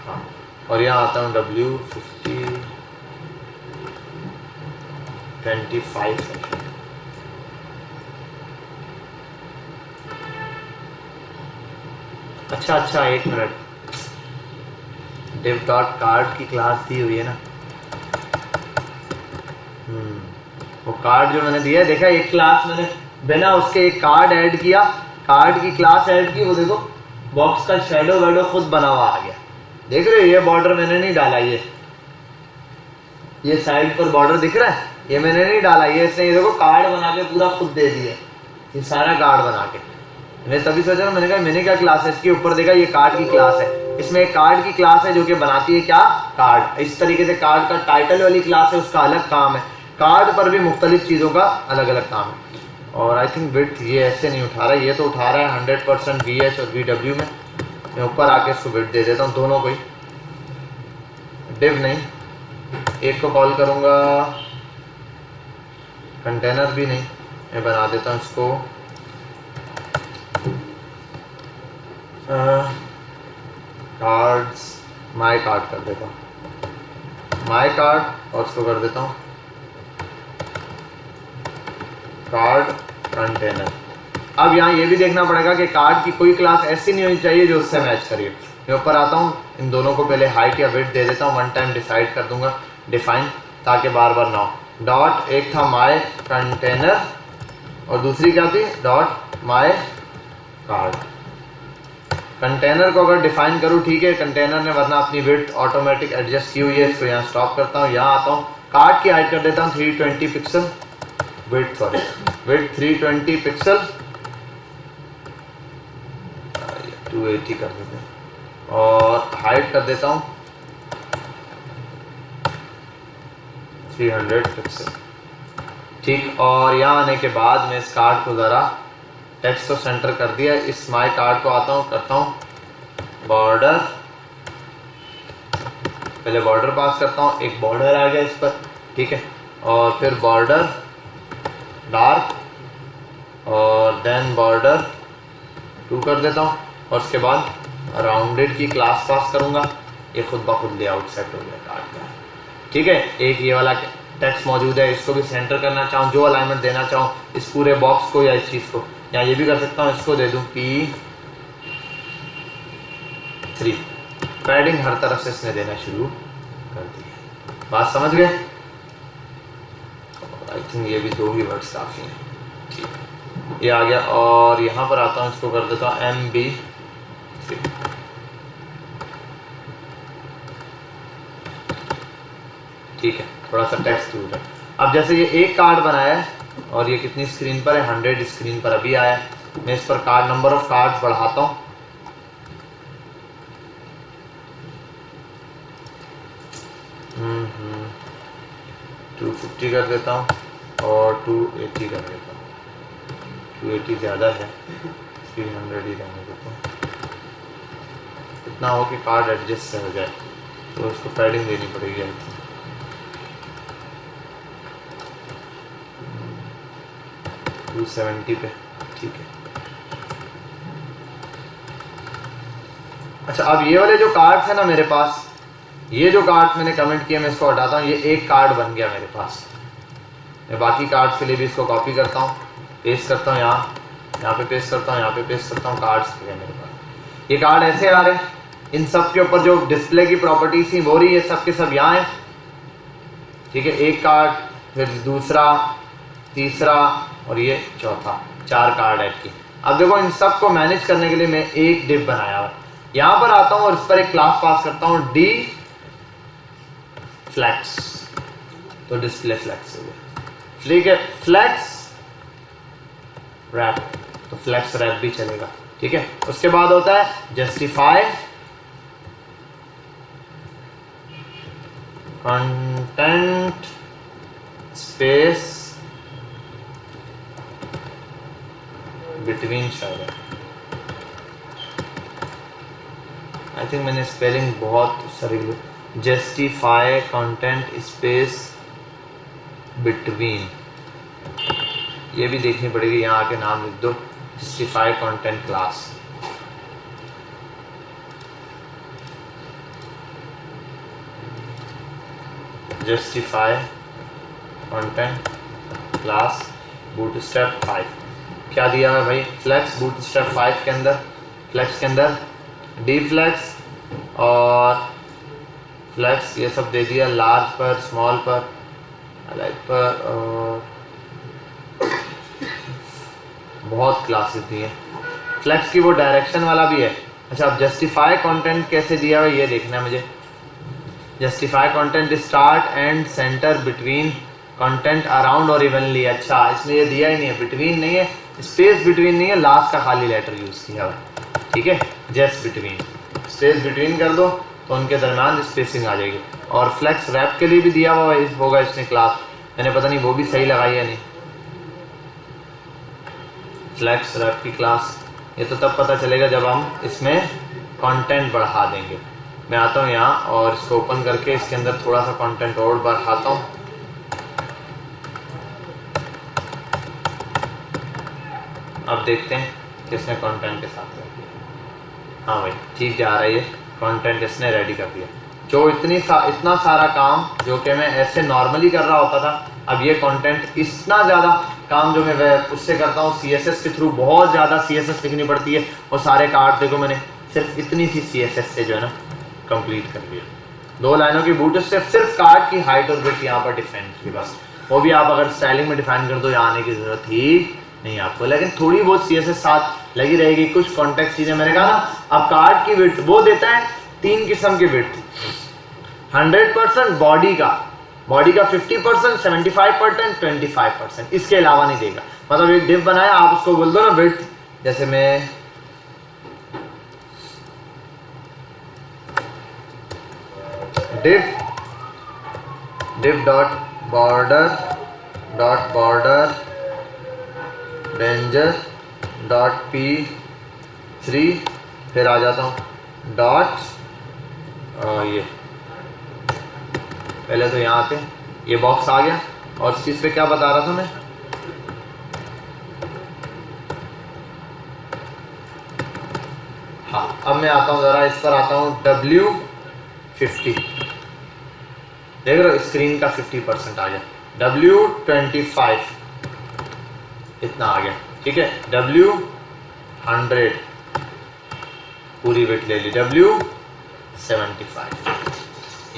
हाँ, और यहाँ आता हूँ W50 25 सेक्शन। अच्छा, एक मिनट, div.card की क्लास दी हुई है ना, वो कार्ड जो मैंने दिया है, देखा, एक क्लास मैंने बिना उसके एक कार्ड ऐड किया, कार्ड की क्लास ऐड की, वो देखो बॉक्स का शैडो वैडो खुद बना हुआ आ गया, देख रहे हो? ये बॉर्डर मैंने नहीं डाला, ये साइड पर बॉर्डर दिख रहा है, ये मैंने नहीं डाला, ये इसने ये देखो कार्ड बना के पूरा खुद दे दिया, ये सारा कार्ड बना के। मैंने तभी सोचा, मैंने कहा मैंने क्या क्लास है, इसके ऊपर देखा ये कार्ड की क्लास है, इसमें एक कार्ड की क्लास है जो कि बनाती है क्या, कार्ड। इस तरीके से कार्ड का टाइटल वाली क्लास है, उसका अलग काम है, कार्ड पर भी मुख्तलिफ चीज़ों का अलग अलग काम है। और आई थिंक विड्थ ये ऐसे नहीं उठा रहा है, ये तो उठा रहा है 100% VH और VW में। मैं ऊपर आके इसको विड्थ दे देता हूँ दोनों को ही, डिव नहीं, एक को कॉल करूँगा, कंटेनर भी नहीं, मैं बना देता हूँ इसको कार्ड्स, माई कार्ड कर देता हूँ, माई कार्ड, और उसको कर देता हूँ कार्ड कंटेनर। अब यहाँ ये भी देखना पड़ेगा कि कार्ड की कोई क्लास ऐसी नहीं होनी चाहिए जो उससे मैच करिए। मैं ऊपर आता हूँ, इन दोनों को पहले हाइट या विड्थ दे देता हूँ, वन टाइम डिसाइड कर दूंगा डिफाइन, ताकि बार बार ना हो। डॉट, एक था माई कंटेनर और दूसरी क्या थी, डॉट माई कार्ड। कंटेनर को अगर डिफाइन करूँ, ठीक है, कंटेनर ने वरना अपनी विड्थ ऑटोमेटिक एडजस्ट की हुई है, इसको यहाँ स्टॉप करता हूँ। यहाँ आता हूँ, कार्ड की हाइट कर देता हूँ 320 पिक्सल, विड्थ 320 पिक्सल, 280 कर देते हैं, और हाइट कर देता हूँ 300 पिक्सल, ठीक। और यहाँ आने के बाद मैं इस कार्ड को ज़रा टेक्स्ट तो सेंटर कर दिया, इस माई कार्ड को आता हूँ, करता हूँ बॉर्डर, पहले बॉर्डर पास करता हूँ, एक बॉर्डर आ गया इस पर, ठीक है, और फिर बॉर्डर डार्क, और देन बॉर्डर 2 कर देता हूँ, और उसके बाद राउंडेड की क्लास पास करूँगा, ये खुद ब खुद लेआउट सेट हो गया कार्ड का, ठीक है। एक ये वाला टेक्स्ट मौजूद है, इसको भी सेंटर करना चाहूँ, जो अलाइनमेंट देना चाहूँ इस पूरे बॉक्स को या इस चीज़ को, या ये भी कर सकता हूँ, इसको दे दूँ P3, पैडिंग हर तरफ से इसने देना शुरू कर दी। बात समझ गए? आई थिंक ये भी 2 ही वर्ड्स काफ़ी हैं, ठीक, ये आ गया। और यहाँ पर आता हूँ, इसको कर देता हूँ MB3, ठीक है, थोड़ा सा टेक्स्ट दूर है। अब जैसे ये एक कार्ड बनाया है और ये कितनी स्क्रीन पर है, 100 स्क्रीन पर अभी आया है, मैं इस पर कार्ड नंबर ऑफ कार्ड्स बढ़ाता हूँ, हम्म 250 कर देता हूँ और 280 कर देता हूँ, 280 ज़्यादा है, 300 ही रहने देता हूँ, इतना हो कि कार्ड एडजस्ट हो जाए, तो उसको पैडिंग देनी पड़ेगी। 270 पे, ठीक है। अच्छा, अब ये वाले जो कार्ड्स है ना मेरे पास, ये जो कार्ड्स मैंने कमेंट किए मैं इसको हटाता हूँ, ये एक कार्ड बन गया मेरे पास। मैं बाकी कार्ड्स के लिए भी इसको कॉपी करता हूँ, पेस्ट करता हूँ यहाँ पे पेस्ट करता हूँ, यहाँ पे पेस्ट करता हूँ। कार्ड्स के लिए मेरे पास ये कार्ड ऐसे आ रहे हैं, इन सब के ऊपर जो डिस्प्ले की प्रॉपर्टीज थी वो रही है, सब के सब यहाँ है, ठीक है। एक कार्ड, फिर दूसरा, तीसरा और ये चौथा, 4 कार्ड ऐड की। अब देखो इन सब को मैनेज करने के लिए मैं एक डिव बनाया हुआ, यहाँ पर आता हूँ और इस पर एक क्लास पास करता हूँ डी फ्लैक्स, तो डिस्प्ले फ्लैक्स हो गया, ठीक है। फ्लैक्स रैप, तो फ्लैक्स रैप भी चलेगा, ठीक है। उसके बाद होता है जस्टिफाई कंटेंट स्पेस बिटवीन, शायद आई थिंक मैंने स्पेलिंग बहुत सही, जस्टिफाई कंटेंट स्पेस बिटवीन, ये भी देखनी पड़ेगी। यहाँ आके नाम लिख दो, justify content class. Justify content class bootstrap 5, क्या दिया है भाई? फ्लेक्स बूटस्ट्रैप 5 के अंदर, फ्लेक्स के अंदर डी फ्लेक्स और फ्लेक्स ये सब दे दिया, लार्ज पर, स्मॉल पर, अलाइट पर, और बहुत क्लासेस दिए। फ्लेक्स की वो डायरेक्शन वाला भी है। अच्छा, अब जस्टिफाई कंटेंट कैसे दिया है ये देखना है मुझे। Justify content start and centre between content around और इवनली। अच्छा, इसमें ये दिया ही नहीं है, बिटवीन नहीं है, स्पेस बिटवीन नहीं है, लास्ट का खाली लेटर यूज़ किया हुआ, ठीक है। जस्ट बिटवीन, स्पेस बिटवीन कर दो तो उनके दरमियान स्पेसिंग आ जाएगी। और फ्लेक्स रैप के लिए भी दिया हुआ होगा इसने क्लास, मैंने पता नहीं वो भी सही लगाई है नहीं। फ्लेक्स रैप की क्लास, ये तो तब पता चलेगा जब हम इसमें कंटेंट बढ़ा देंगे। मैं आता हूँ यहाँ और इसको ओपन करके इसके अंदर थोड़ा सा कंटेंट और बढ़ाता हूँ। अब देखते हैं किसने कंटेंट के साथ कर दिया। हाँ भाई, ठीक जा रहा है, ये कंटेंट इसने रेडी कर दिया। जो इतना सारा काम जो कि मैं ऐसे नॉर्मली कर रहा होता था, अब ये कंटेंट इतना ज़्यादा काम जो मैं उससे करता हूँ CSS के थ्रू, बहुत ज़्यादा CSS लिखनी पड़ती है। और सारे कार्ड देखो मैंने सिर्फ इतनी सी CSS से जो है ना कंप्लीट कर दिया। 2 लाइनों की बूटस्ट्रैप, सिर्फ कार्ड की हाइट और विड्थ यहाँ पर डिफाइन की बस। वो भी आप अगर स्टाइलिंग में डिफाइन कर दो, यहाँ आने की ज़रूरत ही नहीं आपको, लेकिन थोड़ी बहुत CSS साथ लगी रहेगी। कुछ कॉन्टेक्स्ट चीज़ें मैंने कहा ना। अब कार्ड की विड्थ वो देता है 3 किस्म की विड्थ, 100% बॉडी का 50%, 75%, 25%, इसके अलावा नहीं देगा। मतलब एक डिव बनाया, आप उसको बोल दो ना विड्थ, जैसे मैं div dot border ranger dot p3, फिर आ जाता हूँ डॉट ये, पहले तो यहाँ आते ये बॉक्स आ गया। और इस चीज़ पे क्या बता रहा था मैं, हाँ अब मैं आता हूँ ज़रा इस पर आता हूँ W50, देख रहे हो स्क्रीन का 50% आ गया, W25 इतना आ गया, ठीक है। W100 पूरी वेट ले ली, W75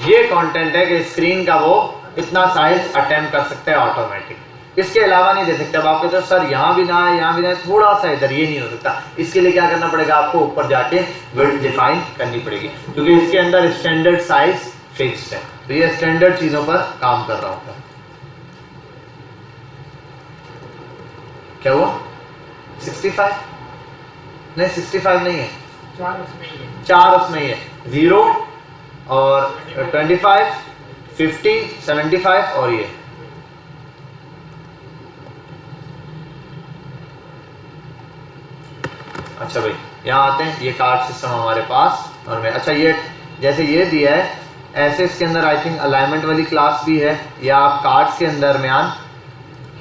ये कंटेंट है कि स्क्रीन का वो इतना साइज अटेम्प्ट कर सकते हैं ऑटोमेटिक, इसके अलावा नहीं दे सकते। अब आप कहते हो सर यहाँ भी ना है, यहाँ भी ना है, थोड़ा सा इधर, ये नहीं हो सकता। इसके लिए क्या करना पड़ेगा, आपको ऊपर जाके विड्थ डिफाइन करनी पड़ेगी, क्योंकि इसके अंदर स्टैंडर्ड साइज फिक्स्ड है। तो ये स्टैंडर्ड चीज़ों पर काम कर रहा होता है। क्या हुआ? 65 नहीं, 65 नहीं है, 4 उसमें ही है, 0 और 25, 50, 75 और ये। अच्छा भाई, यहाँ आते हैं, ये कार्ड सिस्टम हमारे पास और में। अच्छा, ये जैसे ये दिया है ऐसे इसके अंदर आई थिंक अलाइनमेंट वाली क्लास भी है, या आप कार्ड्स के अंदर में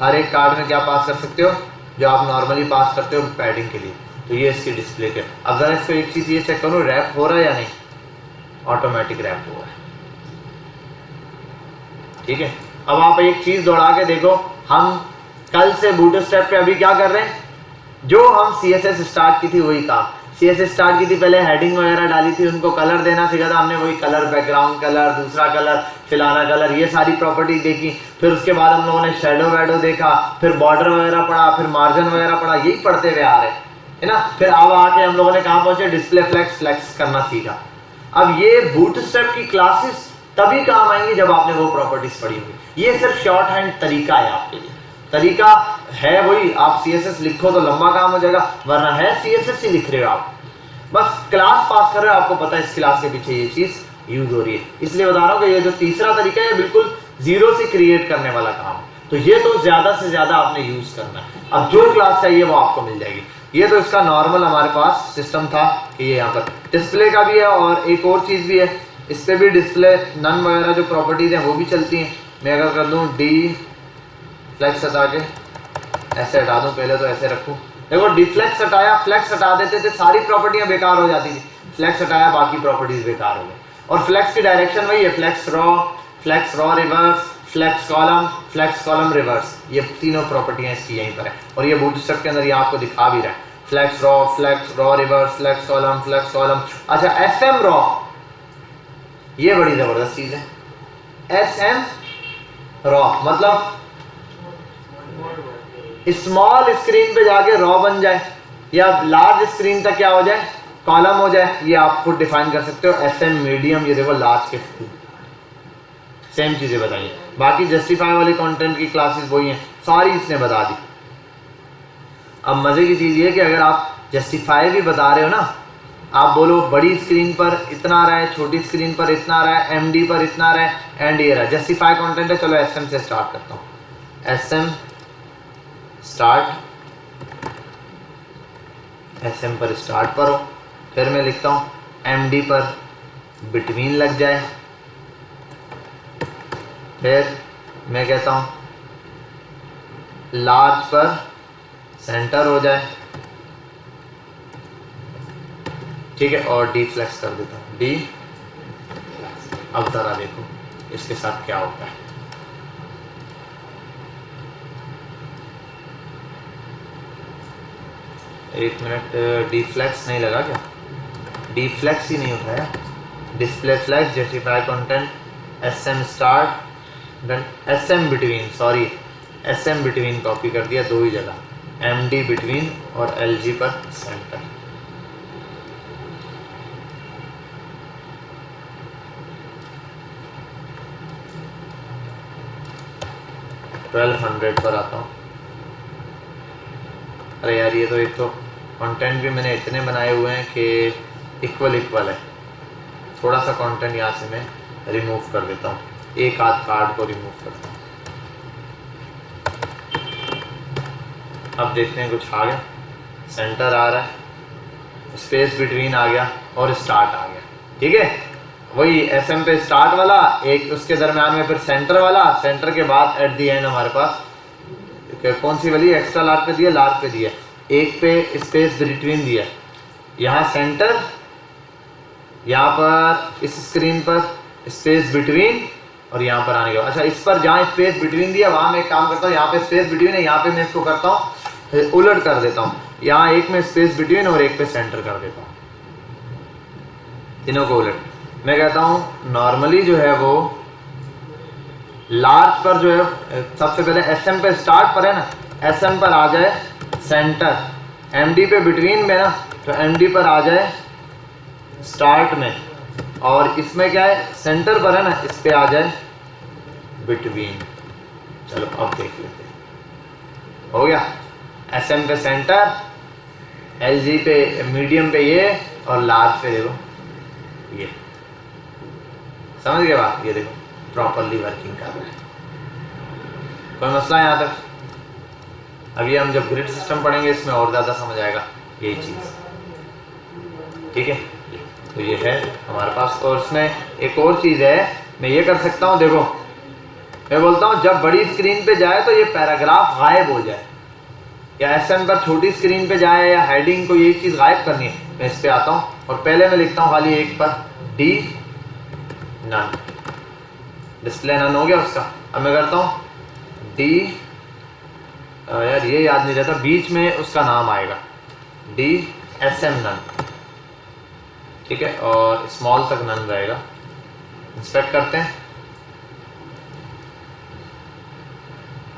हर एक कार्ड में क्या पास कर सकते हो, जो आप नॉर्मली पास करते हो पैडिंग के लिए। तो ये इसकी डिस्प्ले के। अब ज़रा इसको एक चीज़ ये चेक करो, रैप हो रहा है या नहीं, ऑटोमेटिक रैप हो रहा है, ठीक है। अब आप एक चीज़ दौड़ा के देखो, हम कल से बूटस्ट्रैप पे अभी क्या कर रहे हैं, जो हम CSS स्टार्ट की थी वही काम। CSS स्टार्ट की थी, पहले हेडिंग वगैरह डाली थी, उनको कलर देना सीखा था हमने, वही कलर, बैकग्राउंड कलर, दूसरा कलर, फिलाना कलर, ये सारी प्रॉपर्टी देखी। फिर उसके बाद हम लोगों ने शेडो वेडो देखा, फिर बॉर्डर वगैरह पढ़ा, फिर मार्जिन वगैरह पढ़ा, यही पढ़ते हुए आ रहे है ना। फिर अब आके हम लोगों ने कहाँ पहुंचे, डिस्प्ले फ्लेक्स करना सीखा। अब ये बूटस्ट्रैप की क्लासेस तभी काम आएंगी जब आपने वो प्रॉपर्टीज पढ़ी होगी। ये सिर्फ शॉर्ट हैंड तरीका है आपके लिए, तरीका है वही, आप CSS लिखो तो लंबा काम हो जाएगा, वरना है CSS ही लिख रहे हो आप, बस क्लास पास कर रहे हो, आपको पता है इस क्लास के पीछे ये चीज़ यूज हो रही है। इसलिए बता रहा हूँ कि ये जो तीसरा तरीका है बिल्कुल जीरो से क्रिएट करने वाला काम, तो ये तो ज़्यादा से ज़्यादा आपने यूज़ करना है। अब जो क्लास चाहिए वो आपको मिल जाएगी। ये तो इसका नॉर्मल हमारे पास सिस्टम था कि ये यहाँ पर डिस्प्ले का भी है, और एक और चीज़ भी है, इस पर भी डिस्प्ले नन वगैरह जो प्रॉपर्टीज़ हैं वो भी चलती हैं। मैं अगर कर दूँ डी फ्लेक्स हटा के ऐसे हटा दूँ, पहले तो ऐसे रखूँ, देखो डिफ्लेक्स हटाया, फ्लेक्स हटा देते थे, सारी प्रॉपर्टियाँ बेकार हो जाती थी, फ्लेक्स हटाया बाकी प्रॉपर्टीज़ बेकार हो गई। और फ्लेक्स की डायरेक्शन वही है, flex row reverse, flex column reverse, ये तीनों प्रॉपर्टियाँ इसकी यहीं पर है। और ये बूटस्ट्रैप के अंदर ये आपको दिखा भी रहा है, flex row reverse, flex column. अच्छा SM रॉ, ये बड़ी ज़बरदस्त चीज़ है। SM रॉ मतलब स्मॉल स्क्रीन पे जाके रॉ बन जाए, या लार्ज स्क्रीन तक क्या हो जाए, कॉलम हो जाए, ये आप खुद डिफाइन कर सकते हो। SM मीडियम, ये देखो लार्ज के सेम चीज़ें बताइए। बाकी जस्टिफाई वाली कंटेंट की क्लासेस वही हैं, सारी इसने बता दी। अब मज़े की चीज़ ये कि अगर आप जस्टिफाई भी बता रहे हो ना, आप बोलो बड़ी स्क्रीन पर इतना आ रहा है, छोटी स्क्रीन पर इतना आ रहा है, MD पर इतना आ रहा है, एंड ये रहा जस्टिफाई कंटेंट है। चलो SM से स्टार्ट करता हूँ, SM स्टार्ट, SM पर स्टार्ट पर हो, फिर मैं लिखता हूँ MD पर बिटवीन लग जाए, फिर मैं कहता हूँ लार्ज पर सेंटर हो जाए, ठीक है, और डी फ्लेक्स कर देता हूँ, डी। अब ज़रा देखो इसके साथ क्या होता है, एक मिनट, डी फ्लेक्स नहीं लगा क्या, डी फ्लेक्स ही नहीं उठाया, display flex, justify content, SM start, then SM between, sorry SM between copy कर दिया दो ही जगह, MD बिटवीन और LG पर सेंटर। $1200 पर आता हूँ। अरे यार ये तो एक तो कंटेंट भी मैंने इतने बनाए हुए हैं कि इक्वल है, थोड़ा सा कंटेंट यहाँ से मैं रिमूव कर देता हूँ, एक आध कार्ड को रिमूव करता हूँ। अब देखते हैं कुछ आ गया, सेंटर आ रहा है, स्पेस बिटवीन आ गया और स्टार्ट आ गया, ठीक है। वही SM पे स्टार्ट वाला, एक उसके दरम्यान में फिर सेंटर वाला, सेंटर के बाद एट दी एंड हमारे पास कौन सी वाली, एक्स्ट्रा लार्ज पे दिया, लार्ज पे दिया, एक पे स्पेस बिटवीन दिया, यहाँ सेंटर, यहाँ पर इस स्क्रीन पर स्पेस बिटवीन, और यहाँ पर आने के बाद अच्छा इस पर जहाँ स्पेस बिटवीन दिया वहाँ मैं एक काम करता हूँ, यहाँ पे स्पेस बिटवीन है, यहाँ पे मैं इसको करता हूँ उलट कर देता हूँ, यहाँ एक में स्पेस बिटवीन और एक पे सेंटर कर देता हूँ, तीनों को उलट। मैं कहता हूँ नॉर्मली जो है वो लार्ज पर जो है सबसे पहले SM पे स्टार्ट पर है ना, SM पर आ जाए सेंटर, MD पे बिटवीन में ना तो MD पर आ जाए स्टार्ट में, और इसमें क्या है सेंटर पर है ना, इस पे आ जाए बिटवीन। चलो अब देख लेते हैं, हो गया, SM पे सेंटर, LG पे मीडियम पे ये, और लार्ज पे देखो ये, समझ गए बात, ये देखो प्रॉपरली वर्किंग कर रहा है। कोई मसला है यहाँ तक? अभी हम जब ग्रिड सिस्टम पढ़ेंगे इसमें और ज़्यादा समझ आएगा यही चीज़, ठीक है। तो ये है हमारे पास, और इसमें एक और चीज़ है, मैं ये कर सकता हूँ, देखो मैं बोलता हूँ जब बड़ी स्क्रीन पे जाए तो ये पैराग्राफ गायब हो जाए, या एसएम पर छोटी स्क्रीन पे जाए या हेडिंग को एक चीज़ गायब करनी है, मैं इस पे आता हूँ और पहले मैं लिखता हूँ खाली एक पर डी नन, डिस्प्ले नन हो गया उसका। अब मैं करता हूँ डी, यार ये याद नहीं रहता, बीच में उसका नाम आएगा डी एस एम नन, ठीक है, और स्मॉल तक नन रहेगा। इंस्पेक्ट करते हैं,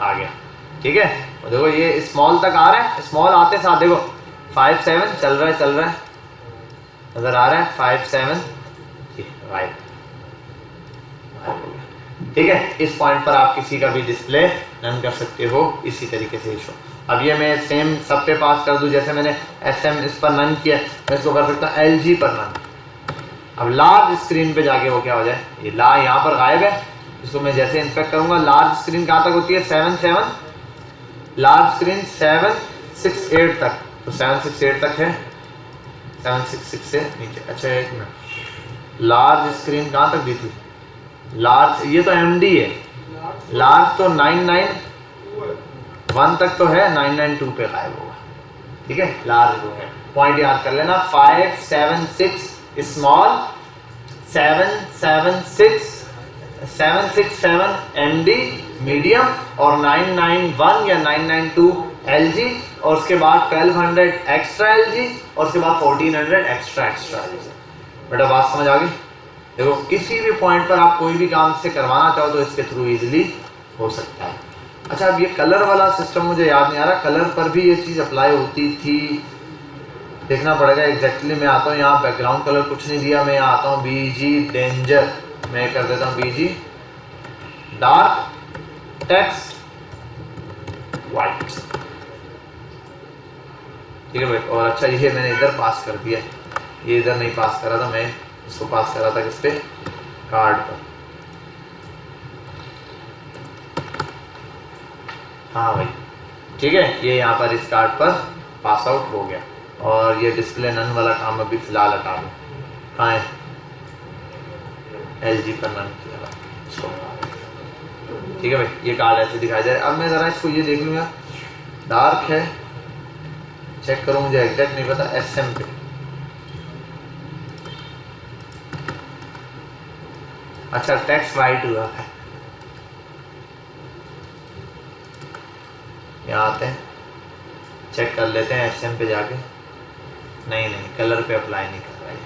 आ गया, ठीक है। और देखो ये स्मॉल तक आ रहा है, स्मॉल आते साथ देखो 5-7 चल रहा है, नजर आ रहा है 5-7, राइट, ठीक है। इस पॉइंट पर आप किसी का भी डिस्प्ले नन कर सकते हो इसी तरीके से शो। अब ये मैं सेम सब पे पास कर दूं, जैसे मैंने एसएम इस पर नन किया, मैं इसको कर सकता हूँ एलजी पर नन। अब लार्ज स्क्रीन पे जाके वो क्या हो जाए, ये ला यहाँ पर गायब है, इसको मैं जैसे इंस्पेक्ट करूंगा, लार्ज स्क्रीन कहाँ तक होती है 7-7, लार्ज स्क्रीन 7-6-8 तक, तो 7-6-8 तक है, 7-6-6 से नीचे। अच्छा एक मिनट, लार्ज स्क्रीन कहाँ तक दी थी, लार्ज ये तो एमडी है, लार्ज तो 991 तक तो है, 992 पे गायब होगा, ठीक है। लार्ज वो है, पॉइंट याद कर लेना, 5-7-6 स्मॉल, 7-7-6-7-6-7 एमडी मीडियम, और 991 या 992 एलजी, और उसके बाद 1200 एक्स्ट्रा एलजी, और उसके बाद 1400 एक्स्ट्रा एलजी। बेटा बात समझ आ गई। देखो किसी भी पॉइंट पर आप कोई भी काम से करवाना चाहो तो इसके थ्रू इजीली हो सकता है। अच्छा अब ये कलर वाला सिस्टम मुझे याद नहीं आ रहा, कलर पर भी ये चीज़ अप्लाई होती थी, देखना पड़ेगा एग्जैक्टली। मैं आता हूँ यहाँ, बैकग्राउंड कलर कुछ नहीं दिया, मैं यहाँ आता हूँ बीजी डेंजर, मैं कर देता हूँ बीजी डार्क टेक्स्ट वाइट, ठीक है भाई। और अच्छा ये मैंने इधर पास कर दिया, ये इधर नहीं पास करा था, मैं इसको पास करा था किस पे, कार्ड पर। हाँ भाई ठीक है, ये यहाँ पर इस कार्ड पर पास आउट हो गया। और ये डिस्प्ले नन वाला काम अभी फिलहाल हटा दो, कहाँ है, एलजी पर नन किया हुआ, ठीक है भाई। ये कार्ड ऐसे दिखाई दे रहा है। अब मैं ज़रा इसको ये देख लूँगा, डार्क है, चेक करूँ, मुझे एग्जैक्ट नहीं पता, एसएम पे अच्छा टेक्स्ट वाइट हुआ है। यहाँ आते हैं, चेक कर लेते हैं एसएम पे जाके, नहीं कलर पे अप्लाई नहीं कर रहा है,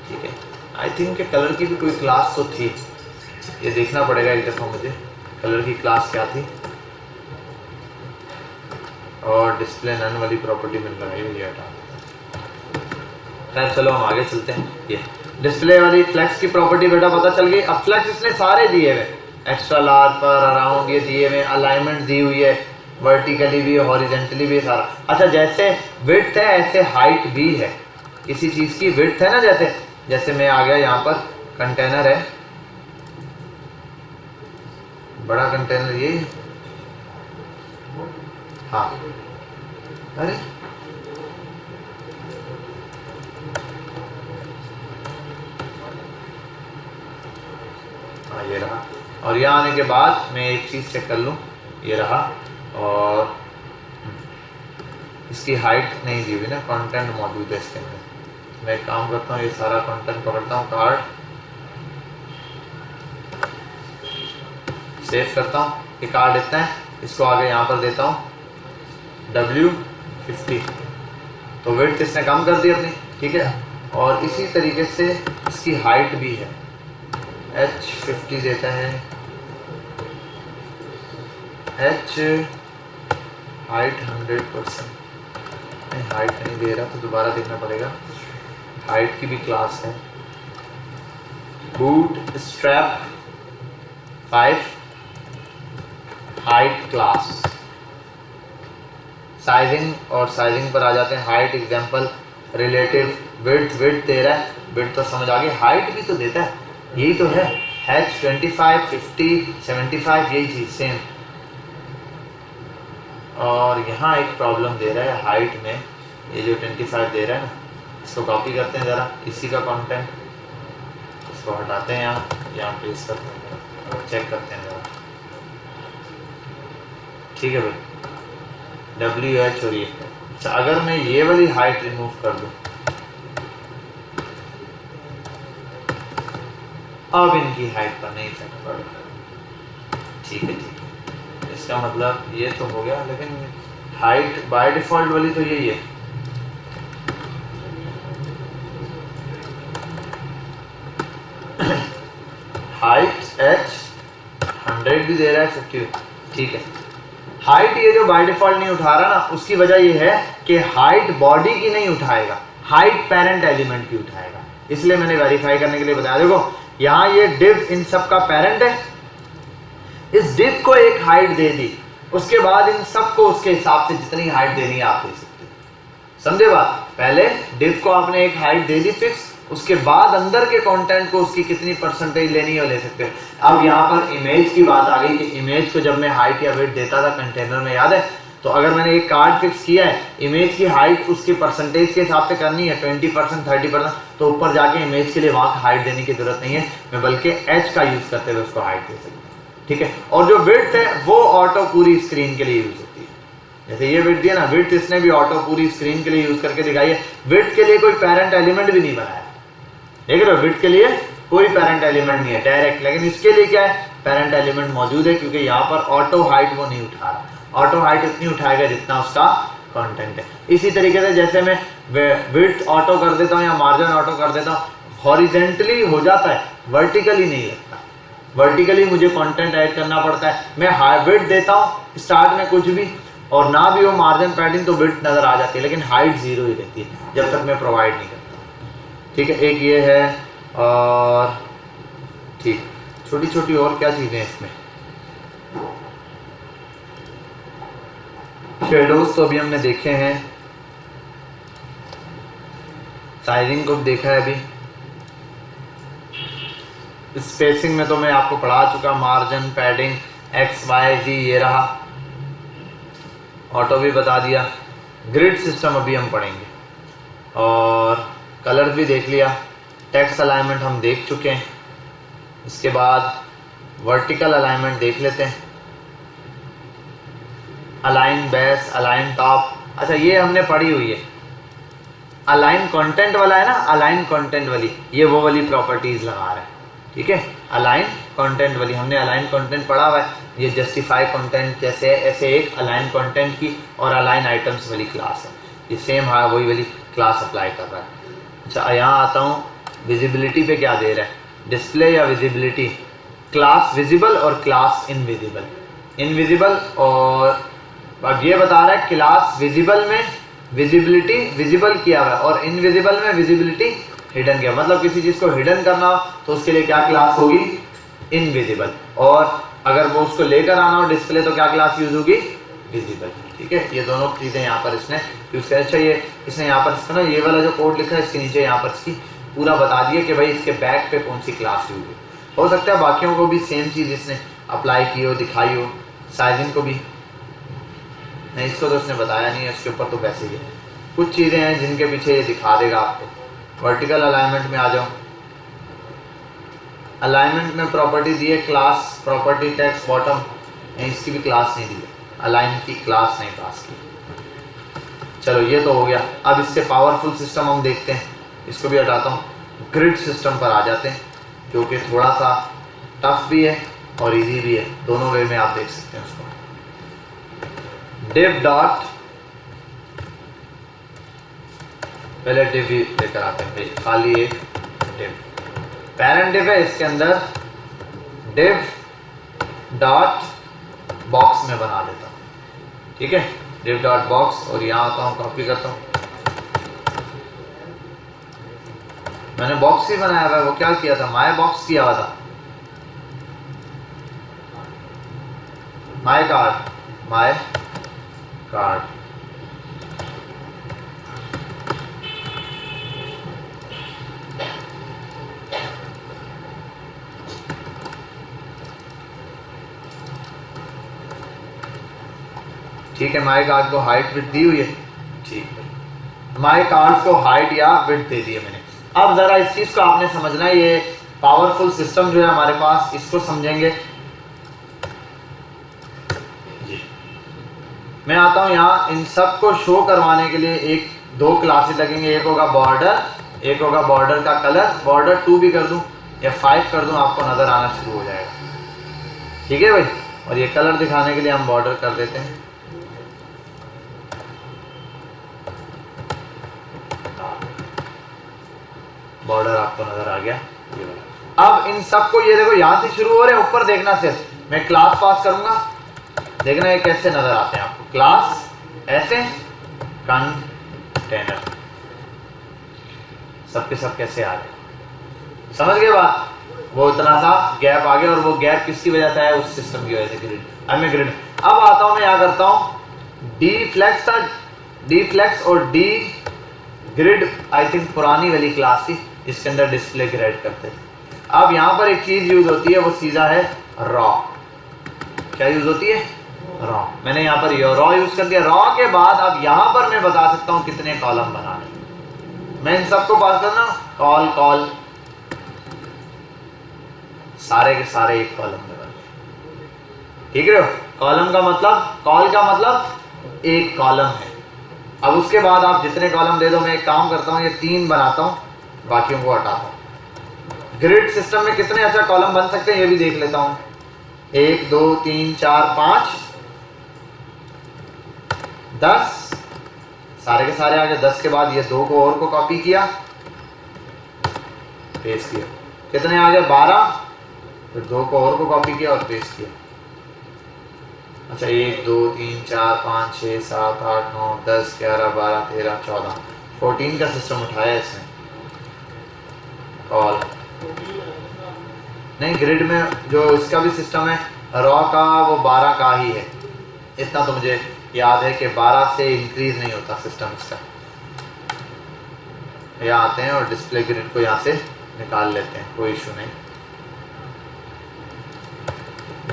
ठीक है। आई थिंक कलर की भी कोई क्लास तो थी, ये देखना पड़ेगा एक दफ़ा मुझे, कलर की क्लास क्या थी। और डिस्प्ले नन वाली प्रॉपर्टी मिल रहा है, ये हटा खैर चलो हम आगे चलते हैं। ये डिस्प्ले वाली फ्लेक्स की प्रॉपर्टी बेटा पता चल गई। अब फ्लेक्स इसने सारे दिए हुए, एक्स्ट्रा लार्ज पर अराउंड ये दिए हुए, अलाइनमेंट दी हुई है, वर्टिकली भी हॉरिजेंटली भी सारा। अच्छा जैसे विड्थ है ऐसे हाइट भी है, किसी चीज़ की विड्थ है ना, जैसे मैं आ गया यहाँ पर, कंटेनर है, बड़ा कंटेनर ये, हाँ अरे हाँ ये रहा। और यहाँ आने के बाद मैं एक चीज़ चेक कर लूँ, ये रहा, और इसकी हाइट नहीं दी हुई ना, कंटेंट मौजूद है इसके अंदर। मैं एक काम करता हूँ, ये सारा कंटेंट पकड़ता हूँ, कार्ड सेव करता हूँ, ये कार्ड इतना है, इसको आगे यहाँ पर देता हूँ W50, तो विड्थ इसने कम कर दी अपनी, ठीक है। और इसी तरीके से इसकी हाइट भी है, H50 देता है, H हाइट 100%, हाइट नहीं दे रहा तो दोबारा देखना पड़ेगा, हाइट की भी क्लास है, boot strap 5 height class. Sizing और साइजिंग पर आ जाते हैं, हाइट एग्जांपल, रिलेटिव विड्थ दे रहा है, विड्थ तो समझ आ गई, हाइट भी तो देता है, यही तो है, H 25 50 75 यही चीज़ सेम। और यहाँ एक प्रॉब्लम दे रहा है हाइट में, ये जो 25 दे रहा है ना, इसको कॉपी करते हैं ज़रा, इसी का कंटेंट, इसको हटाते हैं, यहाँ पेस्ट करते हैं और चेक करते हैं ज़रा, ठीक है भाई। WH और ये। अच्छा, अगर मैं ये वाली हाइट रिमूव कर दूं, अब इनकी हाइट पर नहीं इफेक्ट पड़ेगा। ठीक है, इसका मतलब ये तो हो गया, लेकिन हाइट बाय डिफॉल्ट वाली तो यही है। हाइट h 100 भी दे रहा है, 50। ठीक है, हाइट ये जो बाय डिफॉल्ट नहीं उठा रहा ना, उसकी वजह ये है कि हाइट बॉडी की नहीं उठाएगा, हाइट पेरेंट एलिमेंट की उठाएगा। इसलिए मैंने वेरीफाई करने के लिए बताया। देखो यहाँ ये div इन सब का पेरेंट है, इस div को एक हाइट दे दी, उसके बाद इन सबको उसके हिसाब से जितनी हाइट देनी है आप दे सकते हो। समझे बात? पहले div को आपने एक हाइट दे दी फिक्स, उसके बाद अंदर के कंटेंट को उसकी कितनी परसेंटेज लेनी है ले सकते हो। अब यहाँ पर इमेज की बात आ गई कि इमेज को जब मैं हाइट या वेट देता था कंटेनर में, याद है? तो अगर मैंने एक कार्ड फिक्स किया है, इमेज की हाइट उसकी परसेंटेज के हिसाब से करनी है 20%, 30%, तो ऊपर जाके इमेज के लिए वहाँ हाइट देने की जरूरत नहीं है, मैं बल्कि एच का यूज करते हुए उसको हाइट दे सकता हूँ। ठीक है, और जो विड्थ है वो ऑटो पूरी स्क्रीन के लिए यूज होती है। जैसे ये विड्थ दिया ना, विड्थ इसने भी ऑटो पूरी स्क्रीन के लिए यूज करके दिखाई है। विड्थ के लिए कोई पेरेंट एलिमेंट भी नहीं बनाया, देख रहे हो? विड्थ के लिए कोई पेरेंट एलिमेंट नहीं है डायरेक्ट, लेकिन इसके लिए क्या है, पेरेंट एलिमेंट मौजूद है, क्योंकि यहाँ पर ऑटो हाइट वो नहीं उठा रहा। ऑटो हाइट इतनी उठाएगा जितना उसका कंटेंट है। इसी तरीके से जैसे मैं विड्थ ऑटो कर देता हूँ या मार्जिन ऑटो कर देता हूँ, हॉरिजेंटली हो जाता है, वर्टिकली नहीं लगता। वर्टिकली मुझे कंटेंट ऐड करना पड़ता है। मैं हाई विड्थ देता हूँ स्टार्ट में कुछ भी, और ना भी हो मार्जिन पैडिंग, तो विड्थ नजर आ जाती है, लेकिन हाइट 0 ही रहती है जब तक मैं प्रोवाइड नहीं करता। ठीक है, एक ये है, और ठीक छोटी छोटी और क्या चीज़ें हैं इसमें। शेडोज तो अभी हमने देखे हैं, साइजिंग को भी देखा है अभी, स्पेसिंग में तो मैं आपको पढ़ा चुका, मार्जिन पैडिंग एक्स वाई जी ये रहा, ऑटो भी बता दिया। ग्रिड सिस्टम अभी हम पढ़ेंगे, और कलर भी देख लिया, टेक्स्ट अलाइनमेंट हम देख चुके हैं। इसके बाद वर्टिकल अलाइनमेंट देख लेते हैं, अलाइन बेस, अलाइन टॉप। अच्छा, ये हमने पढ़ी हुई है। अलाइन कंटेंट वाला है ना, अलाइन कंटेंट वाली, ये वो वाली प्रॉपर्टीज लगा रहा है। ठीक है, अलाइन कंटेंट वाली हमने अलाइन कंटेंट पढ़ा हुआ है। ये जस्टिफाई कंटेंट जैसे ऐसे एक अलाइन कंटेंट की और अलाइन आइटम्स वाली क्लास है, ये सेम है, वही वाली क्लास अप्लाई कर रहा है। अच्छा, यहाँ आता हूँ, विजिबिलिटी पे क्या दे रहा है, डिस्प्ले या विजिबिलिटी, क्लास विजिबल और क्लास इनविजिबल। इनविजिबल, और अब ये बता रहा है क्लास विजिबल में विजिबिलिटी विजिबल किया हुआ है और इनविजिबल में विजिबिलिटी हिडन किया। मतलब किसी चीज़ को हिडन करना हो तो उसके लिए क्या क्लास होगी, इनविजिबल, और अगर वो उसको लेकर आना हो डिस्प्ले तो क्या क्लास यूज होगी, विजिबल। ठीक है, ये दोनों चीज़ें यहाँ पर इसने यूज कर। अच्छा, ये इसने यहाँ पर इसका ना ये वाला जो कोड लिखा है इसके नीचे यहाँ पर इसकी पूरा बता दिया कि भाई इसके बैक पे कौन सी क्लास यूज हो सकता है बाकियों को भी सेम चीज़ इसने अप्लाई की हो, दिखाई हो। साइजिंग को भी नहीं, इसको तो इसने बताया नहीं है, इसके ऊपर तो वैसे ही है। कुछ चीज़ें हैं जिनके पीछे ये दिखा देगा आपको। वर्टिकल अलाइनमेंट में आ जाओ, अलाइनमेंट में प्रॉपर्टी दी है क्लास प्रॉपर्टी टेक्स्ट बॉटम, इसकी भी क्लास नहीं दी है, अलाइन की क्लास नहीं पास की। चलो ये तो हो गया। अब इससे पावरफुल सिस्टम हम देखते हैं, इसको भी हटाता हूँ, ग्रिड सिस्टम पर आ जाते हैं, जो कि थोड़ा सा टफ भी है और इजी भी है, दोनों वे में आप देख सकते हैं उसको। div डॉट, पहले div लेकर आते हैं भाई, खाली एक div, पैरेंट div है, इसके अंदर div डॉट बॉक्स में बना देता हूँ। ठीक है, div डॉट बॉक्स, और यहाँ आता हूँ, कॉपी करता हूँ। मैंने बॉक्स ही बनाया हुआ है, वो क्या किया था, माय बॉक्स किया हुआ था, माय कार्ड, माय कार्ड। ठीक है, माय कार्ड को हाइट विड्थ दी हुई है। ठीक है, माय कार्ड को हाइट या विड्थ दे दिए मैंने। अब जरा इस चीज को आपने समझना है, ये पावरफुल सिस्टम जो है हमारे पास, इसको समझेंगे। मैं आता हूँ यहाँ, इन सब को शो करवाने के लिए एक दो क्लासेस लगेंगे, एक होगा बॉर्डर, एक होगा बॉर्डर का कलर। बॉर्डर 2 भी कर दूँ या 5 कर दूँ, आपको नज़र आना शुरू हो जाएगा। ठीक है भाई। और ये कलर दिखाने के लिए हम बॉर्डर कर देते हैं। बॉर्डर आपको नजर आ गया। अब इन सबको ये देखो यहाँ से शुरू हो रहे हैं, ऊपर देखना सिर्फ। मैं क्लास पास करूंगा, देखना ये कैसे नजर आते हैं आपको। क्लास ऐसे, कंटेनर, सबके सब कैसे आ रहे, समझ गए बात। वो इतना सा गैप आ गया, और वो गैप किसकी वजह से है? उस सिस्टम की वजह से, ग्रिड। अब मैं ग्रिड, अब आता हूं मैं यहाँ करता हूँ डी फ्लेक्स था, डी फ्लेक्स और डी ग्रिड आई थिंक पुरानी वाली क्लास थी, इसके अंदर डिस्प्ले ग्रिड करते थे। अब यहाँ पर एक चीज यूज होती है, वो सीधा है रॉ। क्या यूज होती है? रॉ। मैंने यहाँ पर रॉ यूज कर दिया। रॉ के बाद अब यहाँ पर मैं बता सकता हूँ कितने कॉलम बनाने। मैं इन सबको पास करना, कॉल कॉल, सारे के सारे एक कॉलम में बन गए। ठीक है। कॉलम का मतलब, कॉल का मतलब एक कॉलम है। अब उसके बाद आप जितने कॉलम दे दो, मैं एक काम करता हूँ, ये 3 बनाता हूँ, बाकियों को हटाता हूँ। ग्रिड सिस्टम में कितने अच्छा कॉलम बन सकते हैं ये भी देख लेता हूँ। 1 2 3 4 5 10, सारे के सारे आ गए। 10 के बाद ये 2 को और को कॉपी किया, पेस्ट किया, कितने आ गए? 12। फिर 2 को और को कॉपी किया और पेस्ट किया। अच्छा 1 2 3 4 5 6 7 8 9 10 11 12 13 14, 14 का सिस्टम उठाया इसने। कॉल नहीं, ग्रिड में जो इसका भी सिस्टम है रॉ का, वो 12 का ही है। इतना तो मुझे याद है कि 12 से इंक्रीज नहीं होता सिस्टम इसका। यहाँ आते हैं और डिस्प्ले ग्रिड को यहाँ से निकाल लेते हैं, कोई इशू नहीं।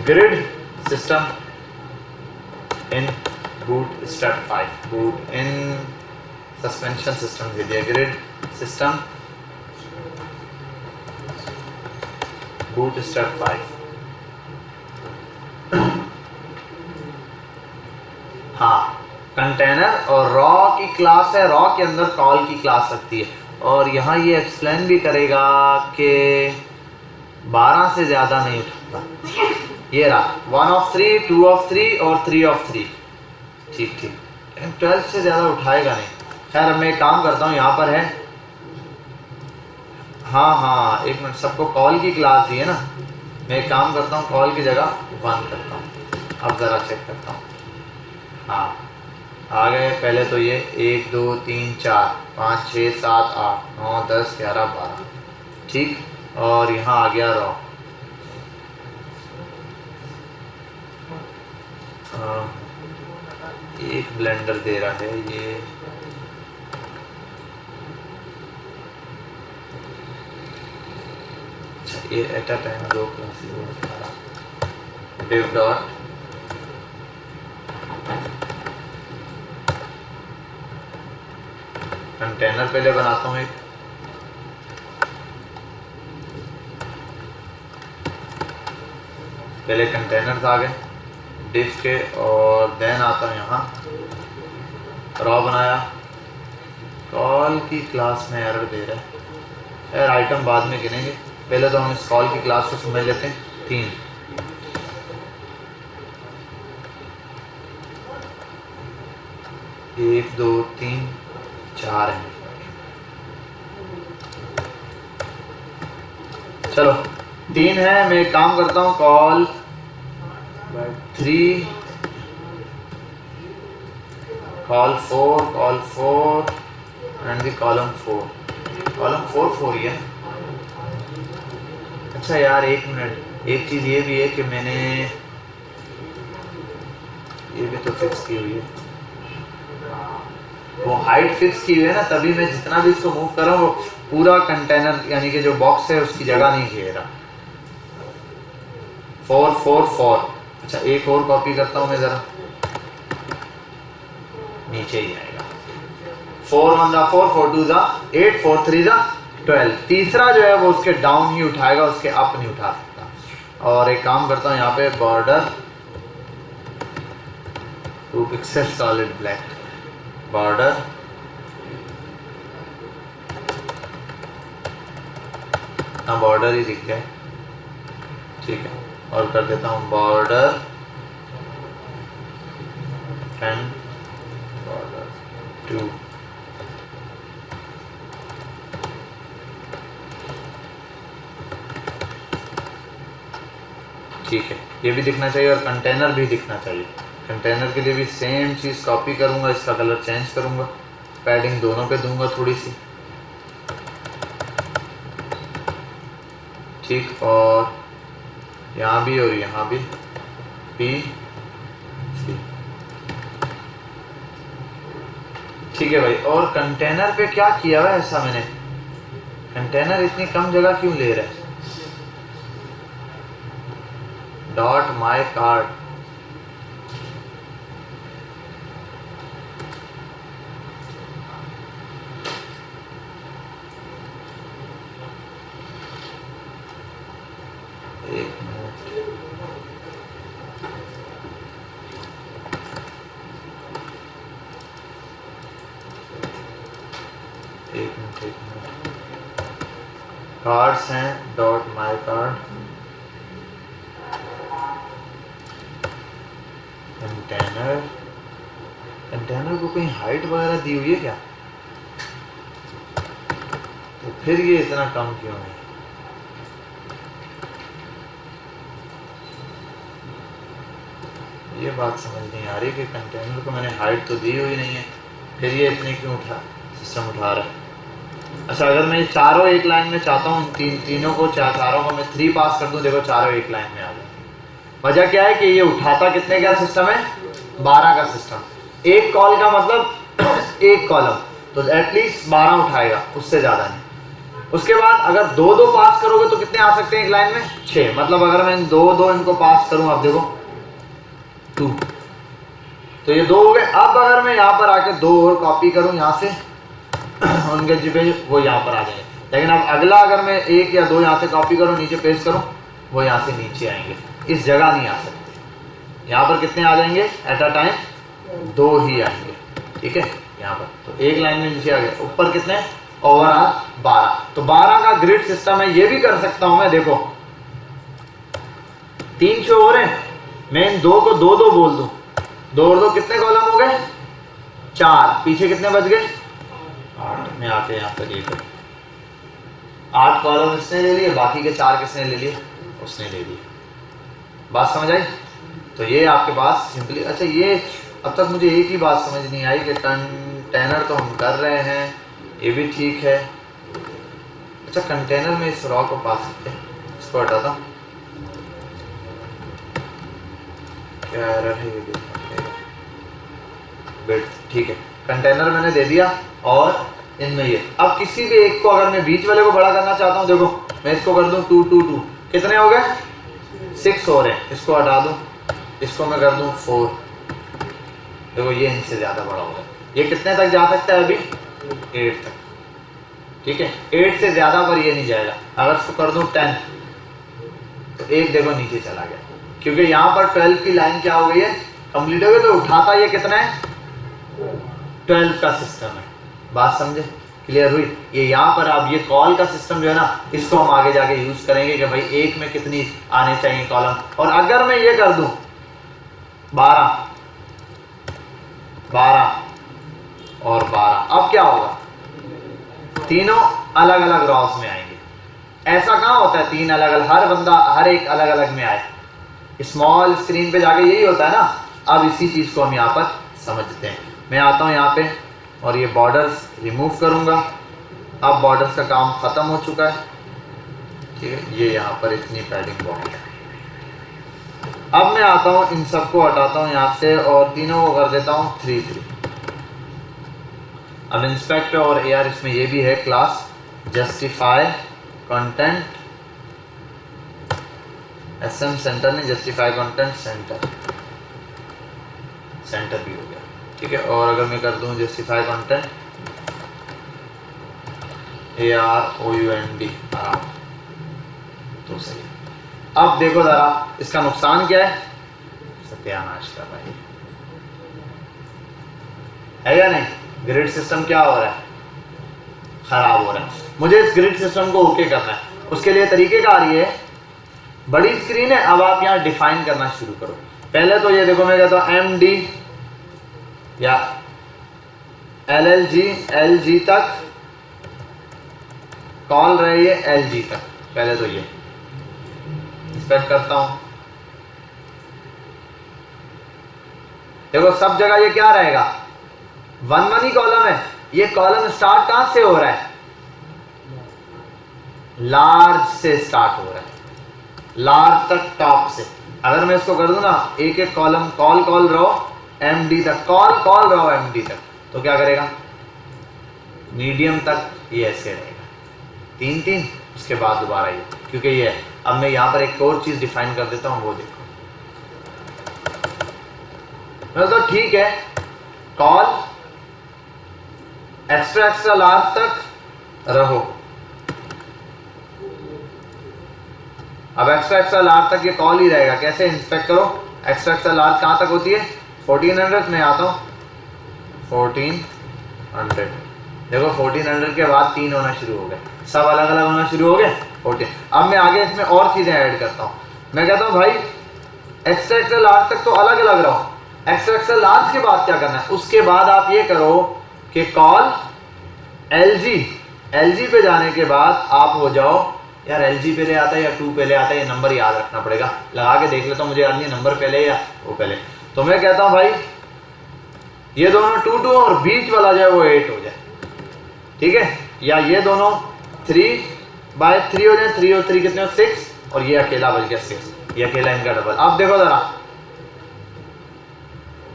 Grid system in bootstrap 5, boot in suspension system दे दिया। Grid system bootstrap 5। हाँ, कंटेनर और रॉ की क्लास है, रॉ के अंदर कॉल की क्लास लगती है। और यहाँ ये एक्सप्लेन भी करेगा कि 12 से ज़्यादा नहीं उठाता। ये रहा 1 of 3, 2 of 3 और 3 of 3। ठीक ठीक, 12 से ज़्यादा उठाएगा नहीं। खैर अब मैं एक काम करता हूँ, यहाँ पर है, हाँ एक मिनट, सबको कॉल की क्लास दी है ना। मैं एक काम करता हूँ, कॉल की जगह 1 करता हूँ। अब ज़रा चेक करता हूँ। हाँ आ गए। पहले तो ये 1 2 3 4 5 6 7 8 9 10 11 12, ठीक। और यहाँ आ गया रॉ। एक ब्लेंडर दे रहा है ये, अच्छा ये at a time 2 classes, div dot container पहले बनाता हूँ एक, पहले कंटेनर्स आ गए डिव के, और देन आता हूँ यहाँ रॉ बनाया। कॉल की क्लास में एरर दे रहा है यार, आइटम बाद में गिनेंगे, पहले तो हम इस कॉल की क्लास को समझ लेते हैं। 3 1 2 3 4 है। चलो 3 है। मैं एक काम करता हूँ, call 3, call 4 and the column 4, column 4 ही है। अच्छा यार एक मिनट, एक चीज़ ये भी है कि मैंने ये भी तो फिक्स की हुई है, वो हाइट फिक्स की हुई है ना, तभी मैं जितना भी इसको मूव कर रहा हूँ वो पूरा कंटेनर यानी कि जो बॉक्स है उसकी जगह नहीं घेर रहा। 4 अच्छा एक और कॉपी करता हूँ मैं ज़रा, नीचे ही आएगा। 4 1 जा 4, 4 2 जा 8, 4 3 जा 12। तीसरा जो है वो उसके डाउन ही उठाएगा, उसके अप नहीं उठा सकता। और एक काम करता हूँ, यहाँ पे border 2 pixel solid black, border हाँ बॉर्डर ही दिख जाए, ठीक है। और कर देता हूँ बॉर्डर एंड बॉर्डर 2, ठीक है। ये भी दिखना चाहिए और कंटेनर भी दिखना चाहिए। कंटेनर के लिए भी सेम चीज़ कॉपी करूँगा, इसका कलर चेंज करूँगा, पैडिंग दोनों पे दूंगा थोड़ी सी, ठीक। और यहाँ भी और यहाँ भी P3, ठीक है भाई। और कंटेनर पे क्या किया हुआ है ऐसा मैंने, कंटेनर इतनी कम जगह क्यों ले रहा है? डॉट माई कार्ड, एक मिनट, एक मिनट, एक मिनट। कार्ड्स हैं dot my card, container, container को कहीं हाइट वगैरह दी हुई है क्या? तो फिर ये इतना कम क्यों है? ये बात समझ नहीं आ रही कि कंटेनर को मैंने हाइट तो दी हुई नहीं है, फिर ये इतने क्यों सिस्टम उठा रहा है। अच्छा, अगर मैं चारों एक लाइन में चाहता हूँ, तीनों को चारों को मैं 3 पास कर दूँ, देखो चारों एक लाइन में आ जाए। वजह क्या है कि ये उठाता कितने का सिस्टम है, 12 का सिस्टम। एक कॉल का मतलब एक कॉलम, तो एटलीस्ट 12 उठाएगा, उससे ज़्यादा नहीं। उसके बाद अगर 2-2 पास करोगे तो कितने आ सकते हैं एक लाइन में, 6। मतलब अगर मैं 2-2 इनको पास करूँ, आप देखो 2, तो ये 2 हो गए। अब अगर मैं यहाँ पर आके 2 और कॉपी करूँ यहाँ से उनके जिपे, वो यहाँ पर आ जाएंगे। लेकिन अब अगला अगर मैं 1 या 2 यहाँ से कॉपी करूँ, नीचे पेस्ट करूँ, वो यहाँ से नीचे आएंगे, इस जगह नहीं आ सकते। यहाँ पर कितने आ जाएंगे एट अ टाइम, 2 ही आएंगे, ठीक है। यहाँ पर तो एक लाइन में नीचे आ गए, ऊपर कितने ओवरऑल 12। तो 12 का ग्रिड सिस्टम है। ये भी कर सकता हूँ मैं, देखो 3 शो हो रहे हैं, मैं इन 2 को 2-2 बोल दूं, 2 और 2 कितने कॉलम हो गए, 4। पीछे कितने बच गए, 8। में आके यहाँ पर ये 8 कॉलम इसने ले लिए, बाकी के 4 किसने ले लिए, उसने ले लिए। बात समझ आई? तो ये आपके पास सिंपली, अच्छा ये अब तक मुझे एक ही बात समझ नहीं आई कि कंटेनर तो हम कर रहे हैं, ये भी ठीक है। अच्छा, कंटेनर में इस रॉ को पास करते हैं, इसको हटाता हूँ, क्या एरर है ये देखना पड़ेगा। ठीक है, कंटेनर मैंने दे दिया और इनमें ये। अब किसी भी एक को अगर मैं बीच वाले को बड़ा करना चाहता हूँ, देखो मैं इसको कर दूँ 2 2 2, कितने हो गए, 6 हो रहे हैं। इसको हटा दूँ, इसको मैं कर दूँ 4, देखो ये इनसे ज़्यादा बड़ा होगा। ये कितने तक जा सकता है अभी, 8 तक, ठीक है। 8 से ज़्यादा पर ये नहीं जाएगा। अगर इसको कर दूँ 10, तो एक देखो नीचे चला गया, क्योंकि यहाँ पर 12 की लाइन क्या हो गई है, कंप्लीट हो गई। तो उठाता ये कितना है, 12 का सिस्टम है। बात समझे, क्लियर हुई? ये यहाँ पर अब ये कॉल का सिस्टम जो है ना, इसको हम आगे जाके यूज़ करेंगे कि भाई एक में कितनी आने चाहिए कॉलम। और अगर मैं ये कर दूँ 12 12 और 12, अब क्या होगा, तीनों अलग अलग रॉस में आएंगे। ऐसा कहाँ होता है 3 अलग अलग, हर बंदा हर एक अलग अलग में आए। स्मॉल स्क्रीन पे जाके यही होता है ना। अब इसी चीज़ को हम यहाँ पर समझते हैं। मैं आता हूँ यहाँ पे और ये बॉर्डर्स रिमूव करूँगा। अब बॉर्डर्स का काम ख़त्म हो चुका है, ठीक है। ये यहाँ पर इतनी पैडिंग बॉर्डर। अब मैं आता हूँ, इन सबको हटाता हूँ यहाँ से और तीनों को कर देता हूँ 3 3। अब इंस्पेक्ट और यार इसमें ये भी है class justify content, SM centre नहीं, जस्टिफाई कंटेंट सेंटर, सेंटर भी हो गया, ठीक है। और अगर मैं कर दूं जस्टिफाई कंटेंट AROUND अराउंड, तो सही। अब देखो ज़रा इसका नुकसान क्या है, सत्यानाश कर रहा है। है या नहीं? ग्रिड सिस्टम क्या हो रहा है? खराब हो रहा है। मुझे इस ग्रिड सिस्टम को ओके करना है, उसके लिए तरीकेकार ये है, बड़ी स्क्रीन है, अब आप यहाँ डिफाइन करना शुरू करो। पहले तो ये देखो, मैं कहता हूँ MD या LLG, LG तक कॉल रही है, LG तक। पहले तो ये इंस्पेक्ट करता हूं, देखो सब जगह ये क्या रहेगा, 1 1 ही कॉलम है। ये कॉलम स्टार्ट कहां से हो रहा है? लार्ज से स्टार्ट हो रहा है, लार्ज तक टॉप से। अगर मैं इसको कर दूं ना, एक एक कॉलम कॉल रो MD तक, कॉल रो MD तक, तो क्या करेगा? मीडियम तक ये ऐसे रहेगा, 3 3, उसके बाद दोबारा ये, क्योंकि ये है। अब मैं यहाँ पर एक और चीज डिफाइन कर देता हूँ, वो देखो। मैं तो ठीक है, कॉल एक्स्ट्रा लार्ज तक रहो। अब एक्स्ट्रा लार्ज तक ये कॉल ही रहेगा। कैसे? इंस्पेक्ट करो, एक्स्ट्रा लार्ज कहां तक होती है? 1400 में आता हूं, 1400। देखो 1400 के बाद 3 होना शुरू हो गए, सब अलग अलग होना शुरू हो गए 14। अब मैं आगे इसमें और चीजें ऐड करता हूं। मैं कहता हूं भाई एक्स्ट्रा लार्ज तक तो अलग अलग रहो, एक्स्ट्रा लार्ज के बाद क्या करना है? उसके बाद आप ये करो कि कॉल LG पे जाने के बाद आप हो जाओ, यार LG पे ले आता है या 2 पे ले आता है, ये नंबर याद रखना पड़ेगा। लगा के देख लेता हूं, मुझे याद नहीं नंबर पहले या वो पहले। तो मैं कहता हूं भाई ये दोनों 2 2 और बीच वाला जो है वो 8 हो जाए, ठीक है? या ये दोनों 3/3 हो जाए, 3 और 3 कितने हो? 6, और ये अकेला बच गया 6, ये अकेला इनका डबल। अब देखो जरा,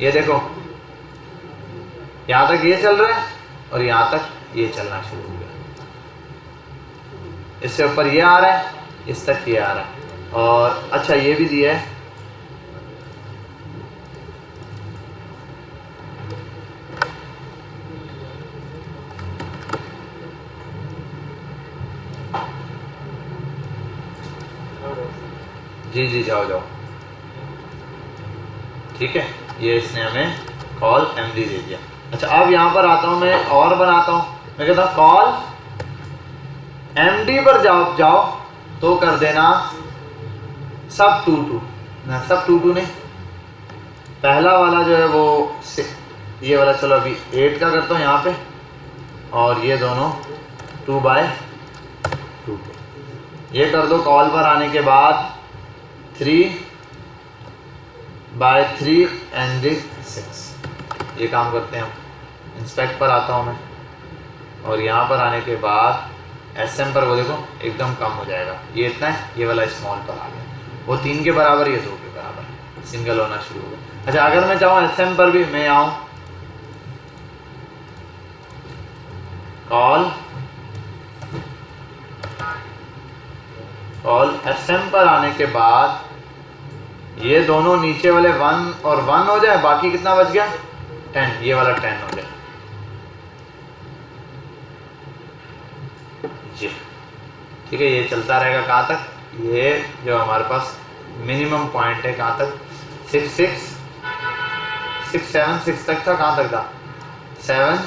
ये देखो यहां तक ये चल रहा है और यहां तक ये चलना शुरू हो गया, इससे ऊपर ये आ रहा है, इस तक ये आ रहा है, और अच्छा ये भी दिया है, जी जाओ ठीक है। ये इसने हमें कॉल MD दे दिया। अच्छा अब यहां पर आता हूं, मैं और बनाता हूं। मैं कहता हूं कॉल MD पर जाओ तो कर देना सब 2 2, ना सब 2 2 नहीं, पहला वाला जो है वो ये वाला, चलो अभी 8 का करता हूं यहाँ पे, और ये दोनों 2/2 ये कर दो। कॉल पर आने के बाद 3/3 एंड 6, ये काम करते हैं हम। इंस्पेक्ट पर आता हूँ मैं, और यहाँ पर आने के बाद SM पर वो देखो एकदम कम हो जाएगा, ये इतना है, ये वाला स्मॉल पर आ गया, वो 3 के बराबर, ये 2 के बराबर, सिंगल होना शुरू हो गया। अच्छा अगर मैं चाहूँ SM पर भी मैं आऊँ, कॉल SM पर आने के बाद ये दोनों नीचे वाले 1 और 1 हो जाए, बाकी कितना बच गया? 10, ये वाला 10 हो जाए जी, ठीक है। ये चलता रहेगा कहाँ तक? ये जो हमारे पास मिनिमम पॉइंट है कहाँ तक? 6 6 6 7 6 तक था, कहाँ तक था? 7,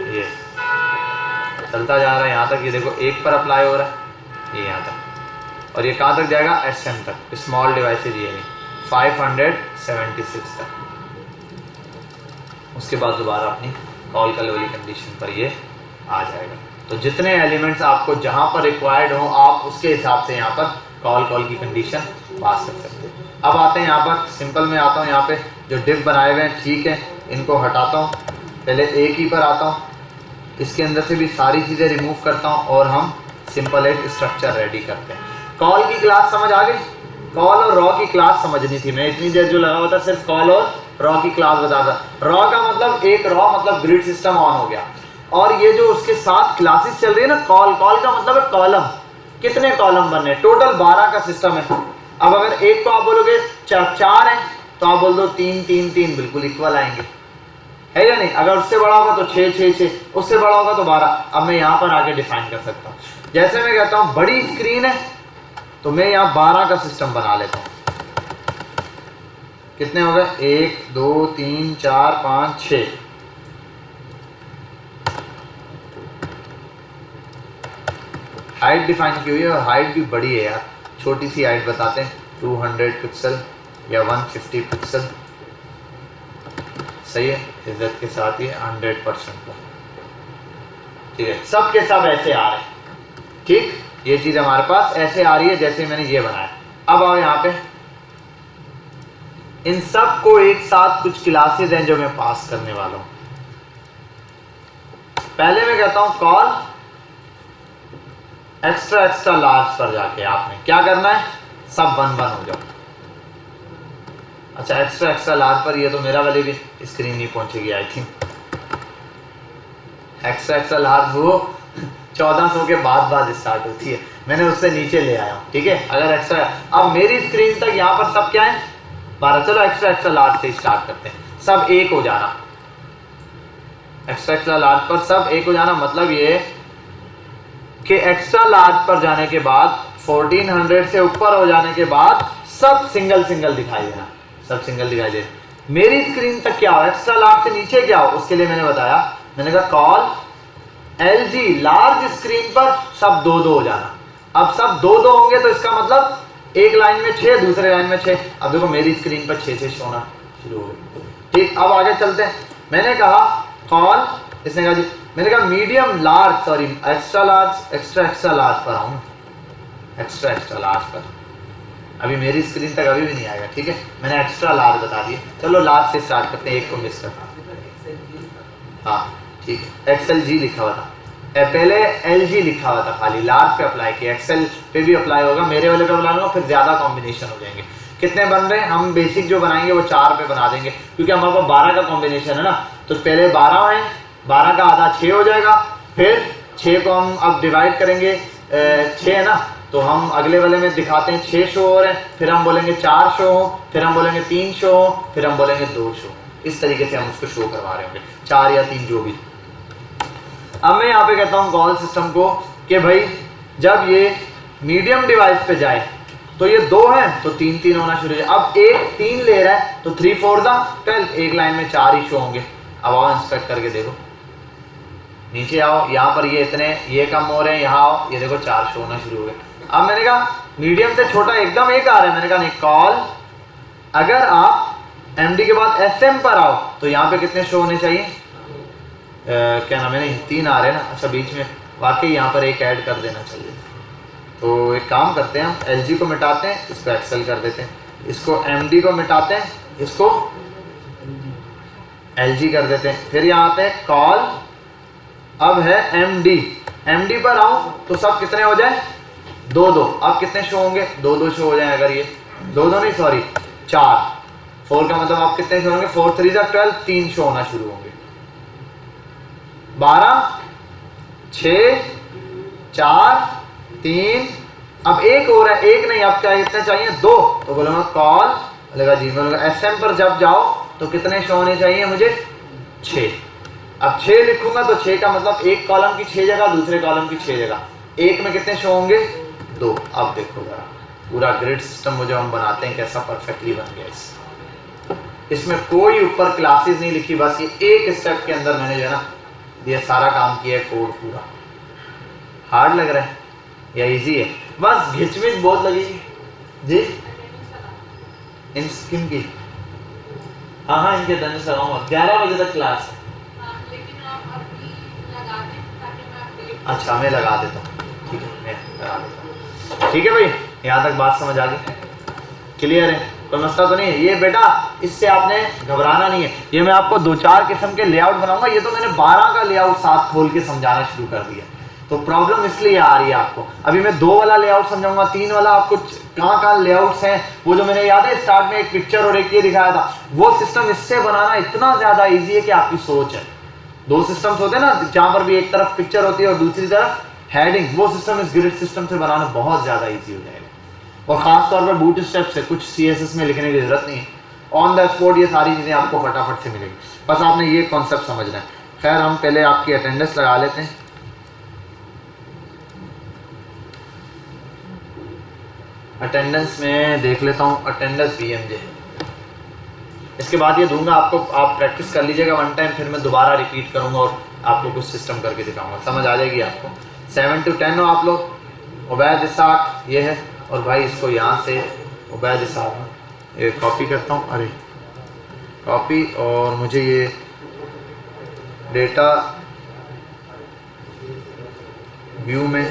ये चलता जा रहा है यहाँ तक। ये देखो 1 पर अप्लाई हो रहा है, ये यहाँ तक, और ये कहाँ तक जाएगा? SM तक, स्मॉल डिवाइसेज ये नहीं, 576 तक। उसके बाद दोबारा अपनी कॉल कर वाली कंडीशन पर ये आ जाएगा। तो जितने एलिमेंट्स आपको जहाँ पर रिक्वायर्ड हो, आप उसके हिसाब से यहाँ पर कॉल की कंडीशन पास कर सकते हैं। अब आते हैं यहाँ पर, सिंपल में आता हूँ, यहाँ पे जो डिव बनाए हुए हैं, ठीक है, इनको हटाता हूँ। पहले एक ही पर आता हूँ, इसके अंदर से भी सारी चीज़ें रिमूव करता हूँ, और हम सिंपल एक स्ट्रक्चर रेडी करते हैं। कॉल की क्लास समझ आ गई? कॉल और रॉ की क्लास समझनी थी। मैं इतनी देर जो लगा हुआ था सिर्फ कॉल और रॉ की क्लास बता था। रॉ का मतलब एक रॉ मतलब ग्रिड सिस्टम ऑन हो गया, और ये जो उसके साथ क्लासेस चल रही है ना, कॉल का मतलब है कॉलम। कितने कॉलम बनने? टोटल 12 का सिस्टम है। अब अगर एक को आप बोलोगे 4 है, तो आप बोल दो 3 3 3, बिल्कुल इक्वल आएंगे, है या नहीं? अगर उससे बड़ा होगा तो 6 6 6, उससे बड़ा होगा तो 12। अब मैं यहाँ पर आगे डिफाइन कर सकता हूँ। जैसे मैं कहता हूँ बड़ी स्क्रीन है, तो मैं यहाँ 12 का सिस्टम बना लेता हूँ। कितने हो गए? 1 2 3 4 5 6। हाइट डिफाइन की हुई है और हाइट भी बड़ी है यार, छोटी सी हाइट बताते हैं 200 पिक्सल या 150 पिक्सल। सही है, इज्जत के साथ ही 100% पर। ठीक है, सब के सब ऐसे आ रहे हैं। ठीक, ये चीज हमारे पास ऐसे आ रही है जैसे मैंने ये बनाया। अब आओ यहाँ पे, इन सब को एक साथ कुछ क्लासेस हैं जो मैं पास करने वाला हूं। पहले मैं कहता हूं कॉल एक्स्ट्रा लार्ज पर जाके आपने क्या करना है, सब 1 1 हो जाओ। अच्छा, एक्स्ट्रा लार्ज पर ये तो मेरा वाले भी स्क्रीन नहीं पहुंचेगी आई थिंक। एक्स्ट्रा लार्ज वो 1400 के बाद स्टार्ट होती है, मैंने उससे नीचे ले आया हूँ। ठीक है, अगर एक्स्ट्रा, अब मेरी स्क्रीन तक यहाँ पर सब क्या है 12। चलो एक्स्ट्रा लार्ज से स्टार्ट करते हैं। सब 1 हो जाना, एक्स्ट्रा लार्ज पर सब 1 हो जाना। मतलब ये कि एक्स्ट्रा लार्ज पर जाने के बाद 1400 से ऊपर हो जाने के बाद सब सिंगल दिखाई देना, सब सिंगल दिखाई दे। मेरी स्क्रीन तक क्या हो, एक्स्ट्रा लार्ज से नीचे क्या हो, उसके लिए मैंने बताया, मैंने कहा कॉल LG लार्ज स्क्रीन पर सब 2 2 हो जाना। अब सब 2 2 होंगे तो इसका मतलब एक लाइन में 6, दूसरे लाइन में 6। अब देखो मेरी स्क्रीन पर 6 6 होना शुरू हो गए। ठीक, अब आगे चलते हैं। मैंने कहा कॉल, इसने कहा जी, मैंने कहा medium large, sorry extra large पर आऊँ, एक्स्ट्रा लार्ज पर। अभी मेरी स्क्रीन तक अभी भी नहीं आएगा। ठीक है, मैंने एक्स्ट्रा लार्ज बता दिए। चलो लार्ज से स्टार्ट करते हैं, एक को मिस करना। हाँ ठीक है, XLG लिखा हुआ था, पहले LG लिखा हुआ था खाली, लार्ज पे अप्लाई किया, एक्सेल पे भी अप्लाई होगा, मेरे वाले पे अप्लाई होगा, फिर ज़्यादा कॉम्बिनेशन हो जाएंगे। कितने बन रहे हैं, हम बेसिक जो बनाएंगे वो 4 पे बना देंगे, क्योंकि हमारे पास 12 का कॉम्बिनेशन है ना। तो पहले 12 है, 12 का आधा 6 हो जाएगा, फिर 6 को हम अब डिवाइड करेंगे, 6 है ना, तो हम अगले वाले में दिखाते हैं 6 शो हो रहे हैं, फिर हम बोलेंगे 4 शो हो, फिर हम बोलेंगे 3 शो हो, फिर हम बोलेंगे 2 शो। इस तरीके से हम उसको शो करवा रहे होंगे, 4 या 3 जो भी। अब मैं यहाँ पे कहता हूँ कॉल सिस्टम को कि भाई जब ये मीडियम डिवाइस पे जाए तो ये 2 है तो 3 3 होना शुरू हो जाए। अब एक 3 ले रहा है तो 3 4 12, एक लाइन में 4 ही शो होंगे। अब आओ इंस्पेक्ट करके देखो, नीचे आओ, यहाँ पर ये इतने, ये कम हो रहे हैं, यहाँ आओ, ये देखो 4 शो होना शुरू हो गए। अब मैंने कहा मीडियम से छोटा एकदम एक आ रहा है, मैंने कहा नहीं कॉल, अगर आप MD के बाद SM पर आओ तो यहाँ पे कितने शो होने चाहिए, क्या नाम है, नहीं 3 आ रहे हैं ना। अच्छा बीच में वाकई यहाँ पर एक ऐड कर देना चाहिए। तो एक काम करते हैं, हम LG को मिटाते हैं, इसको एक्सेल कर देते हैं, इसको MD को मिटाते हैं, इसको LG कर देते हैं, फिर यहाँ आते हैं कॉल, अब है MD पर आऊँ तो सब कितने हो जाए 2 2। अब कितने शो होंगे, 2 2 शो हो जाए। अगर ये 2 2 नहीं सॉरी 4 4 का मतलब आप कितने शो होंगे, 4 3 12, 3 शो होना शुरू होंगे। 12 6 4 3, अब एक हो रहा है, एक नहीं, अब क्या कितने चाहिए 2, तो बोलूँगा कॉल, बोलेगा जी, बोलूँगा SM पर जब जाओ तो कितने शो होने चाहिए मुझे 6। अब 6 लिखूंगा तो 6 का मतलब एक कॉलम की 6 जगह, दूसरे कॉलम की 6 जगह, एक में कितने शो होंगे 2। अब देखो जरा पूरा ग्रिड सिस्टम जो हम बनाते हैं कैसा परफेक्टली बन गया। इसमें कोई ऊपर क्लासेस नहीं लिखी, बस ये एक स्टेप के अंदर मैंने जो है ना ये सारा काम किया है, कोड पूरा। हार्ड लग रहा है या इजी है, बस घिचमिच बहुत लगेगी जी। इन स्किन की, हाँ हाँ इनके अटेंडेंस लगाऊंगा, 11 बजे तक क्लास है। अच्छा मैं लगा देता हूँ, ठीक है मैं लगा देता हूँ। ठीक है भाई, यहाँ तक बात समझ आ गई, क्लियर है, कोई मसला तो नहीं है। ये बेटा इससे आपने घबराना नहीं है, ये मैं आपको 2-4 किस्म के लेआउट बनाऊंगा। ये तो मैंने 12 का लेआउट साथ खोल के समझाना शुरू कर दिया, तो प्रॉब्लम इसलिए आ रही है आपको। अभी मैं 2 वाला लेआउट समझाऊंगा, 3 वाला आपको कहाँ लेआउट्स हैं, वो जो मैंने याद है स्टार्ट में एक पिक्चर और एक ये दिखाया था, वो सिस्टम इससे बनाना इतना ज्यादा ईजी है कि आपकी सोच है। 2 सिस्टम्स होते हैं ना, जहाँ पर भी एक तरफ पिक्चर होती है और दूसरी तरफ हेडिंग, वो सिस्टम इस ग्रिड सिस्टम से बनाना बहुत ज्यादा ईजी हो जाएगा। और खास तौर पर बूट स्टेप से कुछ CSS में लिखने की जरूरत नहीं है, ऑन द स्पॉट ये सारी चीजें आपको फटाफट से मिलेगी, बस आपने ये कॉन्सेप्ट समझना है। खैर हम पहले आपकी अटेंडेंस लगा लेते हैं। अटेंडेंस में देख लेता हूँ, अटेंडेंस BMJ इसके बाद ये दूंगा आपको, आप प्रैक्टिस कर लीजिएगा 1 टाइम, फिर मैं दोबारा रिपीट करूँगा और आपको कुछ सिस्टम करके दिखाऊंगा, समझ आ जाएगी आपको। 7 to 10 हो आप लोग। उबैद इसाक ये है, और भाई इसको यहाँ से उबैद इसाक ये कॉपी करता हूँ, अरे कॉपी, और मुझे ये डेटा व्यू में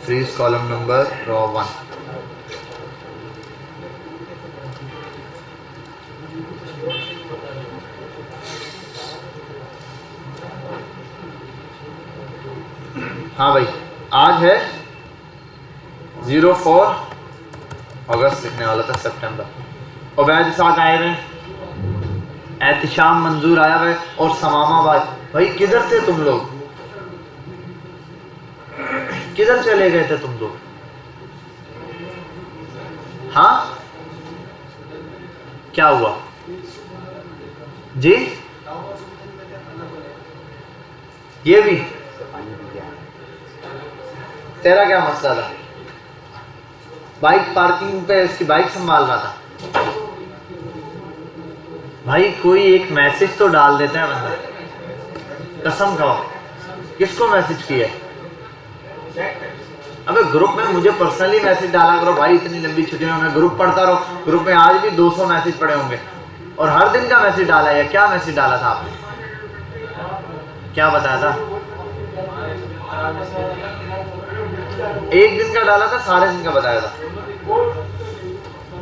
फ्रीज कॉलम नंबर रॉ 1। हाँ भाई, आज है 04 अगस्त, लिखने वाला था सितंबर। उबैद इसाक आए हुए, एहतिशाम मंजूर आया हुआ, और समामा भाई किधर थे तुम लोग, किधर चले गए थे तुम लोग? हाँ क्या हुआ जी? ये भी तेरा क्या मसला था? बाइक पार्किंग पे इसकी बाइक संभाल रहा था। भाई कोई एक मैसेज तो डाल देता है बंदा, कसम खाओ। किसको मैसेज किया है? अबे ग्रुप में मुझे पर्सनली मैसेज डाला करो भाई, इतनी लंबी छुट्टियों में ग्रुप पढ़ता रहो। ग्रुप में आज भी 200 मैसेज पड़े होंगे, और हर दिन का मैसेज डाला है। क्या मैसेज डाला था आपने? क्या बताया था? एक दिन का डाला था, सारे दिन का बताया था।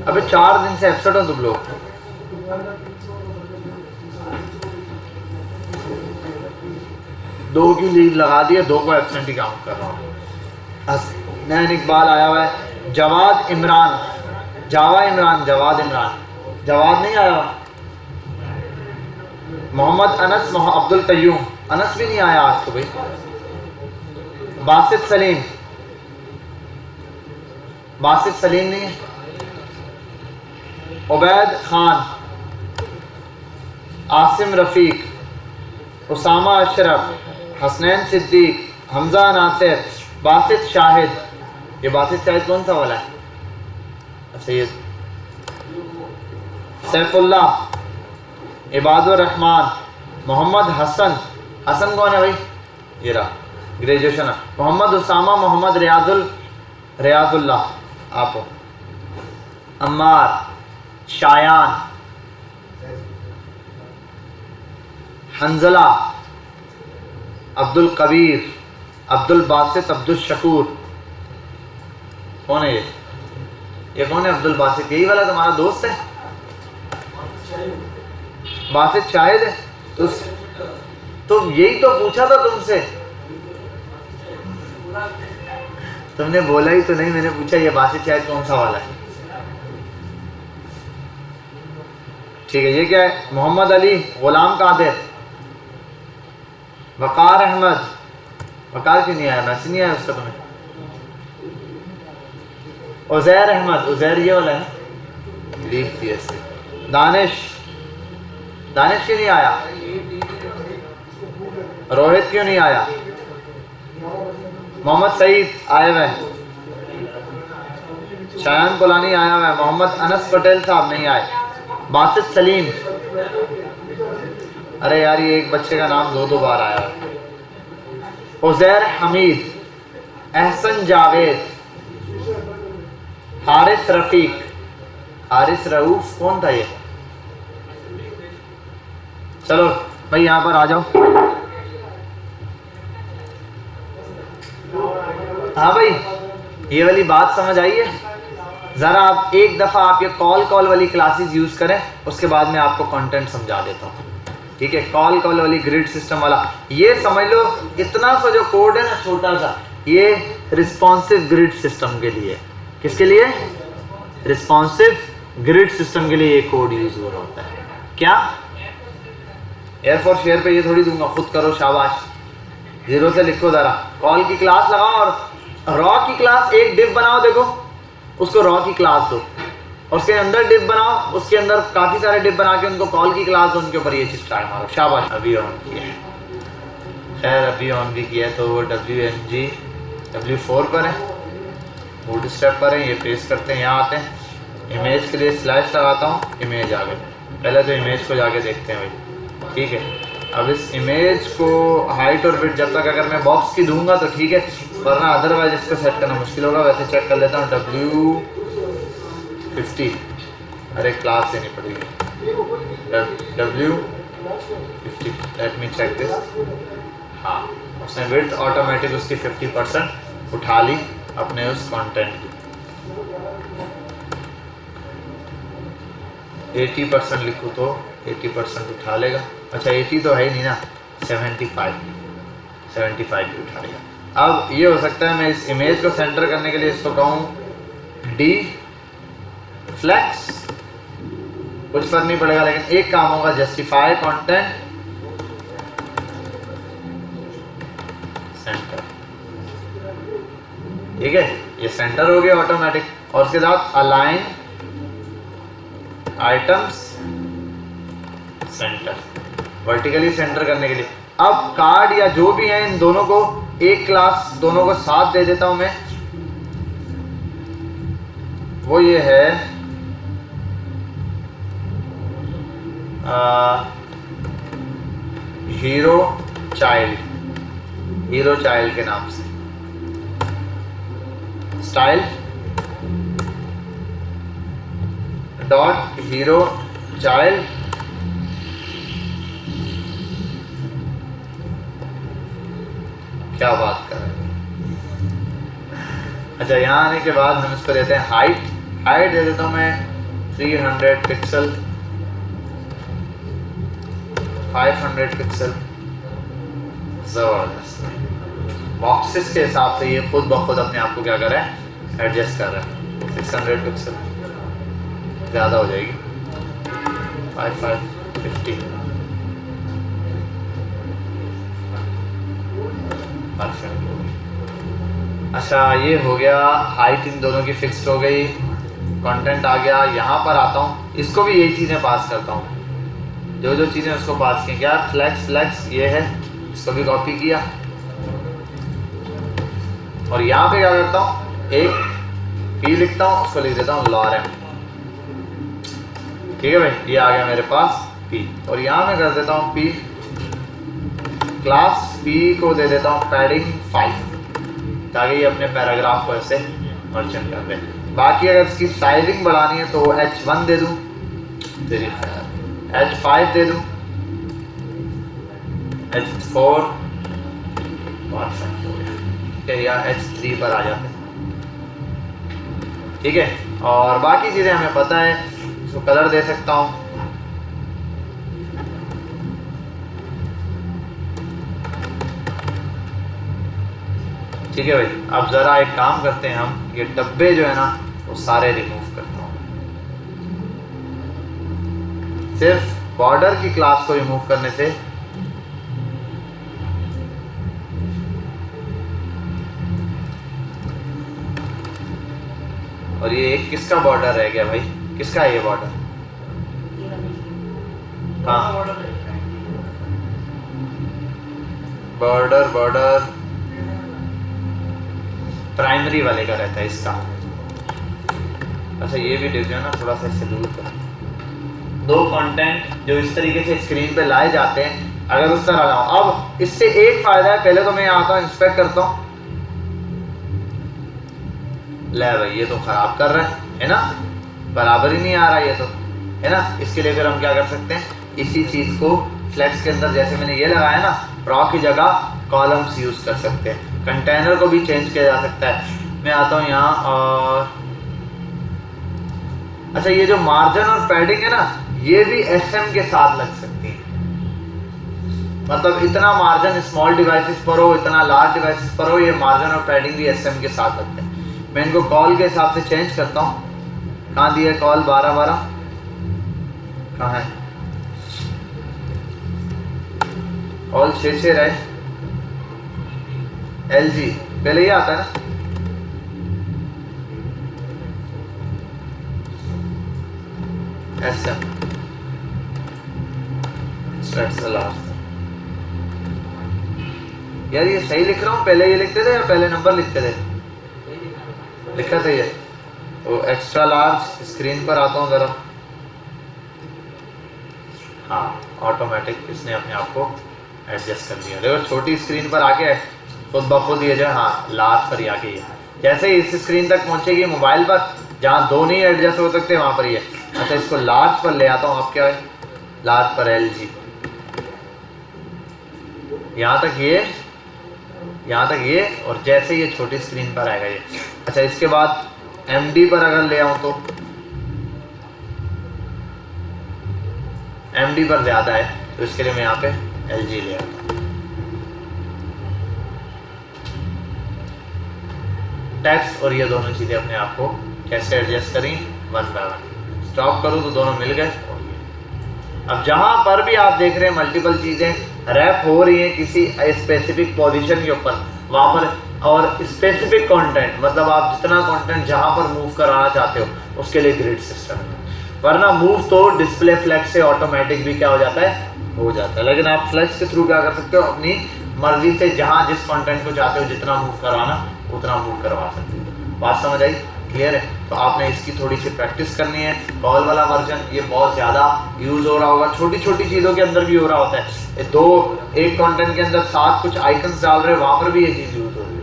अबे 4 दिन से एब्सेंट हो तुम लोग। दो की लीव लगा दी है, 2 को एब्सेंट ही काउंट कर रहा हूँ। हसनैन इकबाल आया हुआ है, जवाद इमरान, जावा इमरान, जवाद इमरान, जवाद नहीं आया। मोहम्मद अनस, अब्दुल कयूम, अनस भी नहीं आया आज तो भाई। बासित सलीम, बासित सलीम नहीं है। उबैद खान, आसिम रफीक, उसामा अशरफ, हसनैन सिद्दीक, हमजा नासिर, बासित शाहिद। ये बासित शाहिद कौन सा वाला है? अच्छा ये सैफुल्लाह, इबादुर रहमान, मोहम्मद हसन। हसन कौन है भाई? ये रहा, ग्रेजुएशन है। मोहम्मद उसामा, मोहम्मद रियाजुल्लाह, आप हो। अम्मार, शायान, हंजला, अब्दुल कबीर, अब्दुल बासित, अब्दुल शकूर। कौन है ये कौन है अब्दुल बासित? यही वाला तुम्हारा दोस्त है? बासित शाहिद है तो यही तो पूछा था तुमसे, तुमने बोला ही तो नहीं। मैंने पूछा ये बासित शाहिद कौन सा वाला है? ठीक है, ये क्या है? मोहम्मद अली, गुलाम कादिर, वकार अहमद। वकार क्यों नहीं आया? मैसेज नहीं आया उसका तुम्हें? उजैर अहमद, उजैर ये वाला है ना, लीव थी ऐसे। दानिश, दानिश क्यों नहीं आया? रोहित क्यों नहीं आया? मोहम्मद सईद आए हुए, शायान कुलानी आया हुआ है, मोहम्मद अनस पटेल साहब नहीं आए, बासित सलीम। अरे यार ये एक बच्चे का नाम 2 बार आया है। उजैर हमीद, एहसन जावेद, हारिस रफीक, हारिस रऊफ कौन था ये? चलो भाई यहाँ पर आ जाओ। हाँ भाई ये वाली बात समझ आई है? ज़रा आप एक दफ़ा आप ये कॉल वाली क्लासेस यूज़ करें, उसके बाद मैं आपको कंटेंट समझा देता हूँ। ठीक है, कॉल वाली ग्रिड सिस्टम वाला ये समझ लो। इतना सा जो कोड है ना छोटा सा, ये रिस्पॉन्सिव ग्रिड सिस्टम के लिए। किसके लिए? रिस्पॉन्सिव ग्रिड सिस्टम के लिए ये कोड यूज़ हो रहा होता है। क्या एयरफोर्स शेयर पे ये थोड़ी दूंगा, खुद करो, शाबाश। 0 से लिखो ज़रा, कॉल की क्लास लगाओ और रॉ की क्लास एक डिव बनाओ, देखो उसको रॉ की क्लास दो, उसके अंदर डिव बनाओ, उसके अंदर काफ़ी सारे डिव बना के उनको कॉल की क्लास दो, उनके ऊपर ये चीज़ ट्राई मारो, शाबाश। अभी ऑन किया है, खैर अभी ऑन भी किया है, तो वो WNG W4 पर है। बूट स्ट्रैप पर है, ये पेस्ट करते हैं, यहाँ आते हैं, इमेज के लिए स्लैश लगाता हूँ, इमेज आ गई। पहले तो इमेज को जाके देखते हैं भाई, ठीक है। अब इस इमेज को हाइट और विड्थ जब तक अगर मैं बॉक्स की दूंगा तो ठीक है, वरना अदरवाइज इसको सेट करना मुश्किल होगा। वैसे चेक कर लेता हूँ, W50, अरे क्लास देनी पड़ेगी, W50, let me check this. हाँ, उसने विड्थ ऑटोमेटिक उसकी 50% उठा ली अपने उस कंटेंट की। 80% लिखूँ तो 80% उठा लेगा। अच्छा 80 तो है ही नहीं ना, 75 भी उठा लेगा। अब ये हो सकता है मैं इस इमेज को सेंटर करने के लिए इसको कहूँ डी फ्लेक्स, कुछ फर्क नहीं पड़ेगा, लेकिन एक काम होगा, जस्टिफाई कंटेंट सेंटर, ठीक है। ये सेंटर हो गया ऑटोमेटिक। और उसके बाद align items centre, vertically centre करने के लिए। अब कार्ड या जो भी है इन दोनों को एक क्लास, दोनों को साथ दे देता हूं मैं, वो ये है हीरो चाइल्ड के नाम से। स्टाइल डॉट हीरो चाइल्ड, क्या बात कर रहे हैं। अच्छा यहाँ आने के बाद हम इसको देते हैं हाइट दे देता हूँ मैं 300 पिक्सल, 500 पिक्सल। जबरदस्त, बॉक्सेस के हिसाब से ये खुद ब खुद अपने आप को क्या कर रहा है, एडजस्ट कर रहा है। 600 पिक्सल ज़्यादा हो जाएगी, 550 परफेक्ट। अच्छा ये हो गया, हाइट इन दोनों की फिक्स्ड हो गई, कंटेंट आ गया। यहाँ पर आता हूँ, इसको भी यही चीज़ें पास करता हूँ, जो चीज़ें उसको पास की। क्या फ्लेक्स ये है, इसको भी कॉपी किया और यहाँ पे क्या करता हूँ, एक पी लिखता हूँ, उसको लिख देता हूँ लॉरेम, ठीक है भाई। ये आ गया मेरे पास पी, और यहाँ मैं कर देता हूँ पी क्लास पी को दे देता हूँ पैडिंग 5, ताकि ये अपने पैराग्राफ को ऐसे मर्चेंट कर दे। बाकी अगर इसकी साइजिंग बढ़ानी है तो H1 दे दूँ, H5 दे दूँ, H4 परफेक्ट हो गया, ठीक है, या H3 पर आ जाते हैं, ठीक है। और बाकी चीज़ें हमें पता है, इसको कलर दे सकता हूँ, ठीक है भाई। अब ज़रा एक काम करते हैं, हम ये डब्बे जो है ना वो सारे रिमूव करता हूँ। सिर्फ बॉर्डर की क्लास को रिमूव करने से और ये एक किसका बॉर्डर रह गया भाई, किसका है ये बॉर्डर? हाँ बॉर्डर प्राइमरी वाले का रहता है इसका। अच्छा ये भी देख ना, थोड़ा सा इससे दूर कर। दो कंटेंट जो इस तरीके से स्क्रीन पे लाए जाते हैं, अगर उस तरह लाऊं। अब इससे एक फायदा है, पहले तो मैं यहाँ आता हूँ, इंस्पेक्ट करता हूँ, ले भाई ये तो खराब कर रहा है ना, बराबर ही नहीं आ रहा ये तो, है ना। इसके लिए फिर हम क्या कर सकते हैं, इसी चीज़ को फ्लेक्स के अंदर जैसे मैंने ये लगाया ना, प्रॉ की जगह कॉलम्स यूज़ कर सकते हैं। कंटेनर को भी चेंज किया जा सकता है। मैं आता हूँ यहाँ और अच्छा ये जो मार्जिन और पैडिंग है ना, ये भी SM के साथ लग सकती है। मतलब इतना मार्जिन स्मॉल डिवाइसेस पर हो, इतना लार्ज डिवाइसेस पर हो, ये मार्जिन और पैडिंग भी SM के साथ लगते हैं। मैं इनको कॉल के हिसाब से चेंज करता हूँ। कहाँ दिए कॉल 12 कहाँ है, कॉल 6 रहे। LG पहले ये आता है ना, SM यार ये सही लिख रहा हूँ, पहले ये लिखते थे या पहले नंबर लिखते थे? लिखा सही है। तो एक्स्ट्रा लार्ज स्क्रीन पर आता हूँ ज़रा। हाँ, ऑटोमेटिक इसने अपने आप को एडजस्ट कर दिया। देखो छोटी स्क्रीन पर आके खुद ब खुद ये जो है हाँ लार्ज पर ही आके ये जैसे ही इस स्क्रीन तक पहुंचेगी मोबाइल पर, जहाँ दो नहीं एडजस्ट हो सकते वहाँ पर ये। अच्छा, इसको लार्ज पर ले आता हूँ। अब क्या है, लार्ज पर LG, यहाँ तक ये और जैसे ये छोटी स्क्रीन पर आएगा ये। अच्छा, इसके बाद MD पर अगर ले आऊँ तो MD पर ज़्यादा है, तो इसके लिए मैं यहाँ पे LG ले आता हूँ। टेक्स्ट और ये दोनों चीज़ें अपने आप को कैसे एडजस्ट करें, वन बाय वन। स्टॉप करूँ तो दोनों मिल गए। और ये अब जहाँ पर भी आप देख रहे हैं मल्टीपल चीज़ें रैप हो रही हैं किसी स्पेसिफिक पोजीशन के ऊपर, वहाँ पर और स्पेसिफिक कंटेंट, मतलब आप जितना कंटेंट जहाँ पर मूव कराना चाहते हो उसके लिए ग्रिड सिस्टम है। वरना मूव तो डिस्प्ले फ्लेक्स से ऑटोमेटिक भी क्या हो जाता है, लेकिन आप फ्लेक्स के थ्रू क्या कर सकते हो, अपनी मर्जी से जहाँ जिस कंटेंट को चाहते हो जितना मूव करवाना उतना मूव करवा सकते हो। बात समझ आई, क्लियर है? तो आपने इसकी थोड़ी सी प्रैक्टिस करनी है। कॉल वाला वर्जन ये बहुत ज़्यादा यूज़ हो रहा होगा, छोटी छोटी चीज़ों के अंदर भी हो रहा होता है। एक कंटेंट के अंदर 7 कुछ आइकन्स डाल रहे हो, वहाँ पर भी ये चीज़ यूज़ हो रही है,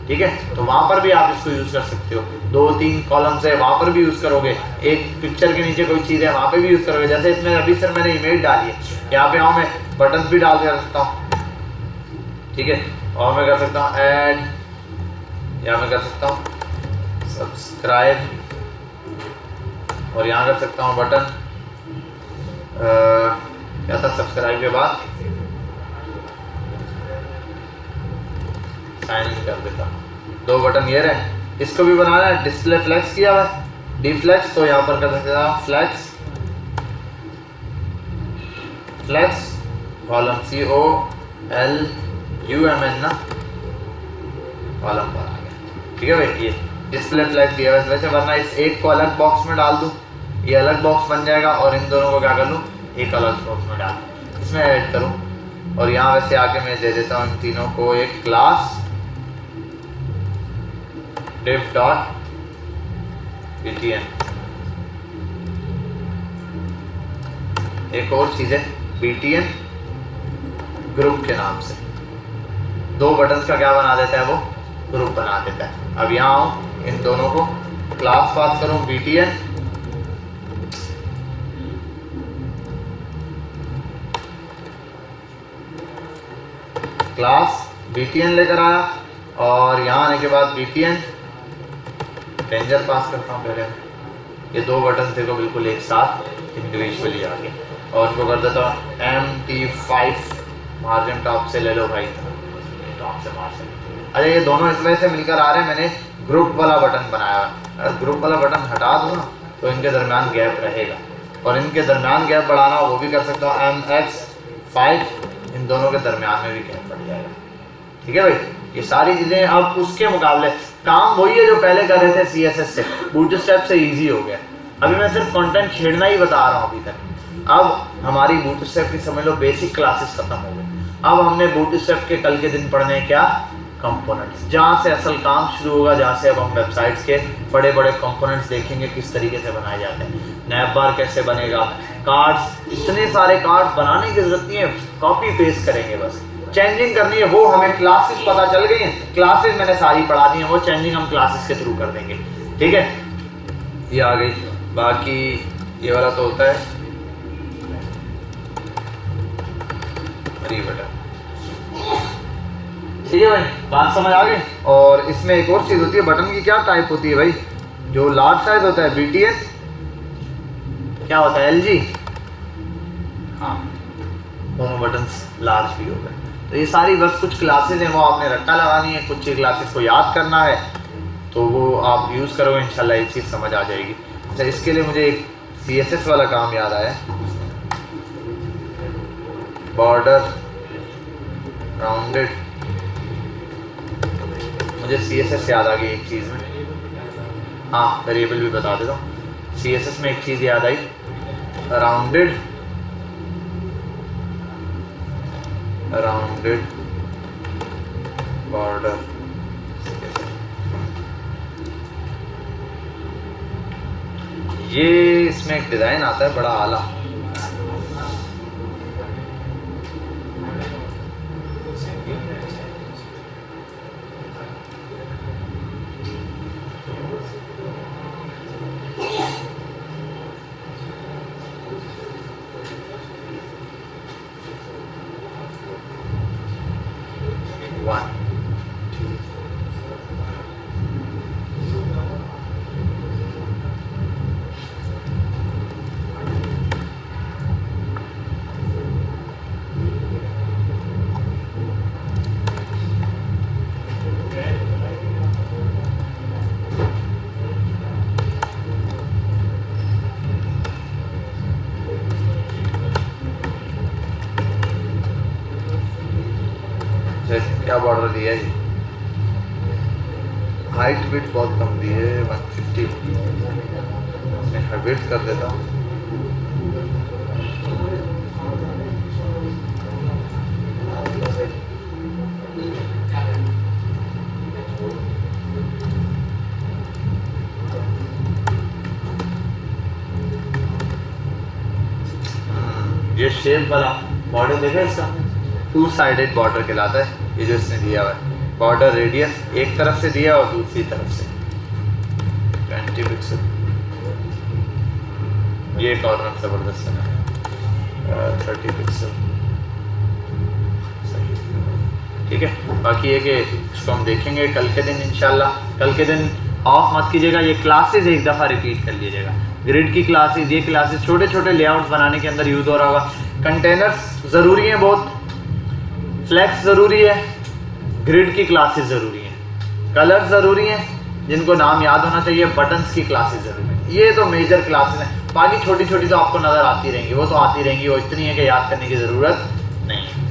ठीक है? तो वहाँ पर भी आप इसको यूज़ कर सकते हो। 2-3 कॉलम्स है वहाँ पर भी यूज़ करोगे, एक पिक्चर के नीचे कोई चीज़ है वहाँ पर भी यूज़ करोगे। जैसे इसमें अभी सर मैंने इमेज डाली है, यहाँ पे मैं बटन भी डाल कर सकता हूँ, ठीक है? और मैं कर सकता हूँ ऐड, या मैं कर सकता हूँ सब्सक्राइब, और यहाँ कर सकता हूँ बटन क्या था सब्सक्राइब के बाद साइन इन कर देता हूँ। 2 बटन ये रहे। इसको भी बनाना है, डिस्प्ले फ्लेक्स किया हुआ है, डीफ्लेक्स, तो यहाँ पर कर सकते हैं फ्लेक्स कॉलम COLUMN ना, कॉलम पर आ गया, ठीक है भाई? ये डिस्प्ले फ्लैग दिया है वैसे, वरना इस एक को अलग बॉक्स में डाल दूँ, ये अलग बॉक्स बन जाएगा, और इन दोनों को क्या कर लूँ, एक अलग बॉक्स में डाल दूँ, इसमें ऐड करूँ। और यहाँ वैसे आके मैं दे देता हूँ इन तीनों को एक क्लास div.btn, एक और चीज़ है BTN ग्रुप के नाम से। 2 बटन्स का क्या बना देता है, वो ग्रुप बना देता है। अब यहाँ आऊँ, इन दोनों को क्लास पास करूँ BTN, क्लास BTN लेकर आया, और यहाँ आने के बाद BTN रेंजर पास करता हूँ पहले। ये 2 बटन देखो बिल्कुल एक साथ इंडिविजुअली आ गए, और उनको कर देता हूँ MT5 मार्जिन टॉप से ले लो भाई, टॉप से मार्जिन। अच्छा, ये दोनों इस वजह से मिलकर आ रहे हैं, मैंने ग्रुप वाला बटन बनाया है। अगर ग्रुप वाला बटन हटा दूँ ना तो इनके दरमियान गैप रहेगा, और इनके दरमियान गैप बढ़ाना वो भी कर सकता हूँ MX5, इन दोनों के दरमियान में भी गैप बढ़ जाएगा, ठीक है भाई? ये सारी चीज़ें अब उसके मुकाबले काम वही है जो पहले कर रहे थे CSS से, बूटस्ट्रैप से इजी हो गया। अभी मैं सिर्फ कंटेंट छेड़ना ही बता रहा हूँ अभी तक। अब हमारी बूटस्ट्रैप की समझ लो बेसिक क्लासेस खत्म हो गई। अब हमने बूटस्ट्रैप के कल के दिन पढ़ने क्या, कंपोनेंट्स, जहाँ से असल काम शुरू होगा, जहाँ से अब हम वेबसाइट्स के बड़े बड़े कंपोनेंट्स देखेंगे किस तरीके से बनाए जाते हैं। नैप बार कैसे बनेगा, कार्ड्स, इतने सारे कार्ड्स बनाने की जरूरत नहीं है, कॉपी पेस्ट करेंगे, बस चेंजिंग करनी है। वो हमें क्लासेस पता चल गई हैं, क्लासेस मैंने सारी पढ़ा दी हैं, वो चेंजिंग हम क्लासेस के थ्रू कर देंगे, ठीक है? ये आ गई। बाकी ये वाला तो होता है बटन, ठीक है भाई? बात समझ आ गई। और इसमें एक और चीज़ होती है, बटन की क्या टाइप होती है भाई? जो लार्ज साइज होता है BTN, क्या होता है LG, हाँ, दोनों बटन्स लार्ज भी हो गए। तो ये सारी बस कुछ क्लासेस हैं, वो आपने रट्टा लगानी है, कुछ क्लासेस को याद करना है, तो वो आप यूज़ करोगे इंशाल्लाह ये चीज़ समझ आ जाएगी। अच्छा, इसके लिए मुझे एक CSS वाला काम याद आया, बॉर्डर राउंडेड, मुझे CSS याद आ गई एक चीज़ में, हाँ वेरिएबल भी बता देता हूँ। CSS में एक चीज़ याद आई, राउंडेड बॉर्डर, ये इसमें एक डिज़ाइन आता है बड़ा आला, क्या बॉर्डर दिया है जी, हाइट विड्थ बहुत कम दी है 150, मैं विड्थ कर देता हूँ। ये शेप वाला बॉर्डर देखा इसका, 2 साइडेड बॉर्डर कहलाता है ये जो इसने दिया हुआ है। बॉर्डर रेडियस एक तरफ से दिया और दूसरी तरफ से 20 पिक्सल। ये कॉर्नर जबरदस्त है, 30 पिक्सल सही, ठीक है। बाकी ये कि इसको हम देखेंगे कल के दिन इंशाल्लाह। कल के दिन ऑफ मत कीजिएगा, ये क्लासेस एक दफ़ा रिपीट कर लीजिएगा। ग्रिड की क्लासेस, ये क्लासेस छोटे छोटे लेआउट्स बनाने के अंदर यूज़ हो रहा होगा। कंटेनर्स ज़रूरी हैं बहुत, फ्लैक्स ज़रूरी है, ग्रिड की क्लासेस ज़रूरी हैं, कलर ज़रूरी हैं जिनको नाम याद होना चाहिए, बटन्स की क्लासेस ज़रूरी हैं। ये तो मेजर क्लासेस हैं, बाकी छोटी छोटी तो आपको नज़र आती रहेंगी, वो तो आती रहेंगी, वो इतनी है कि याद करने की ज़रूरत नहीं है।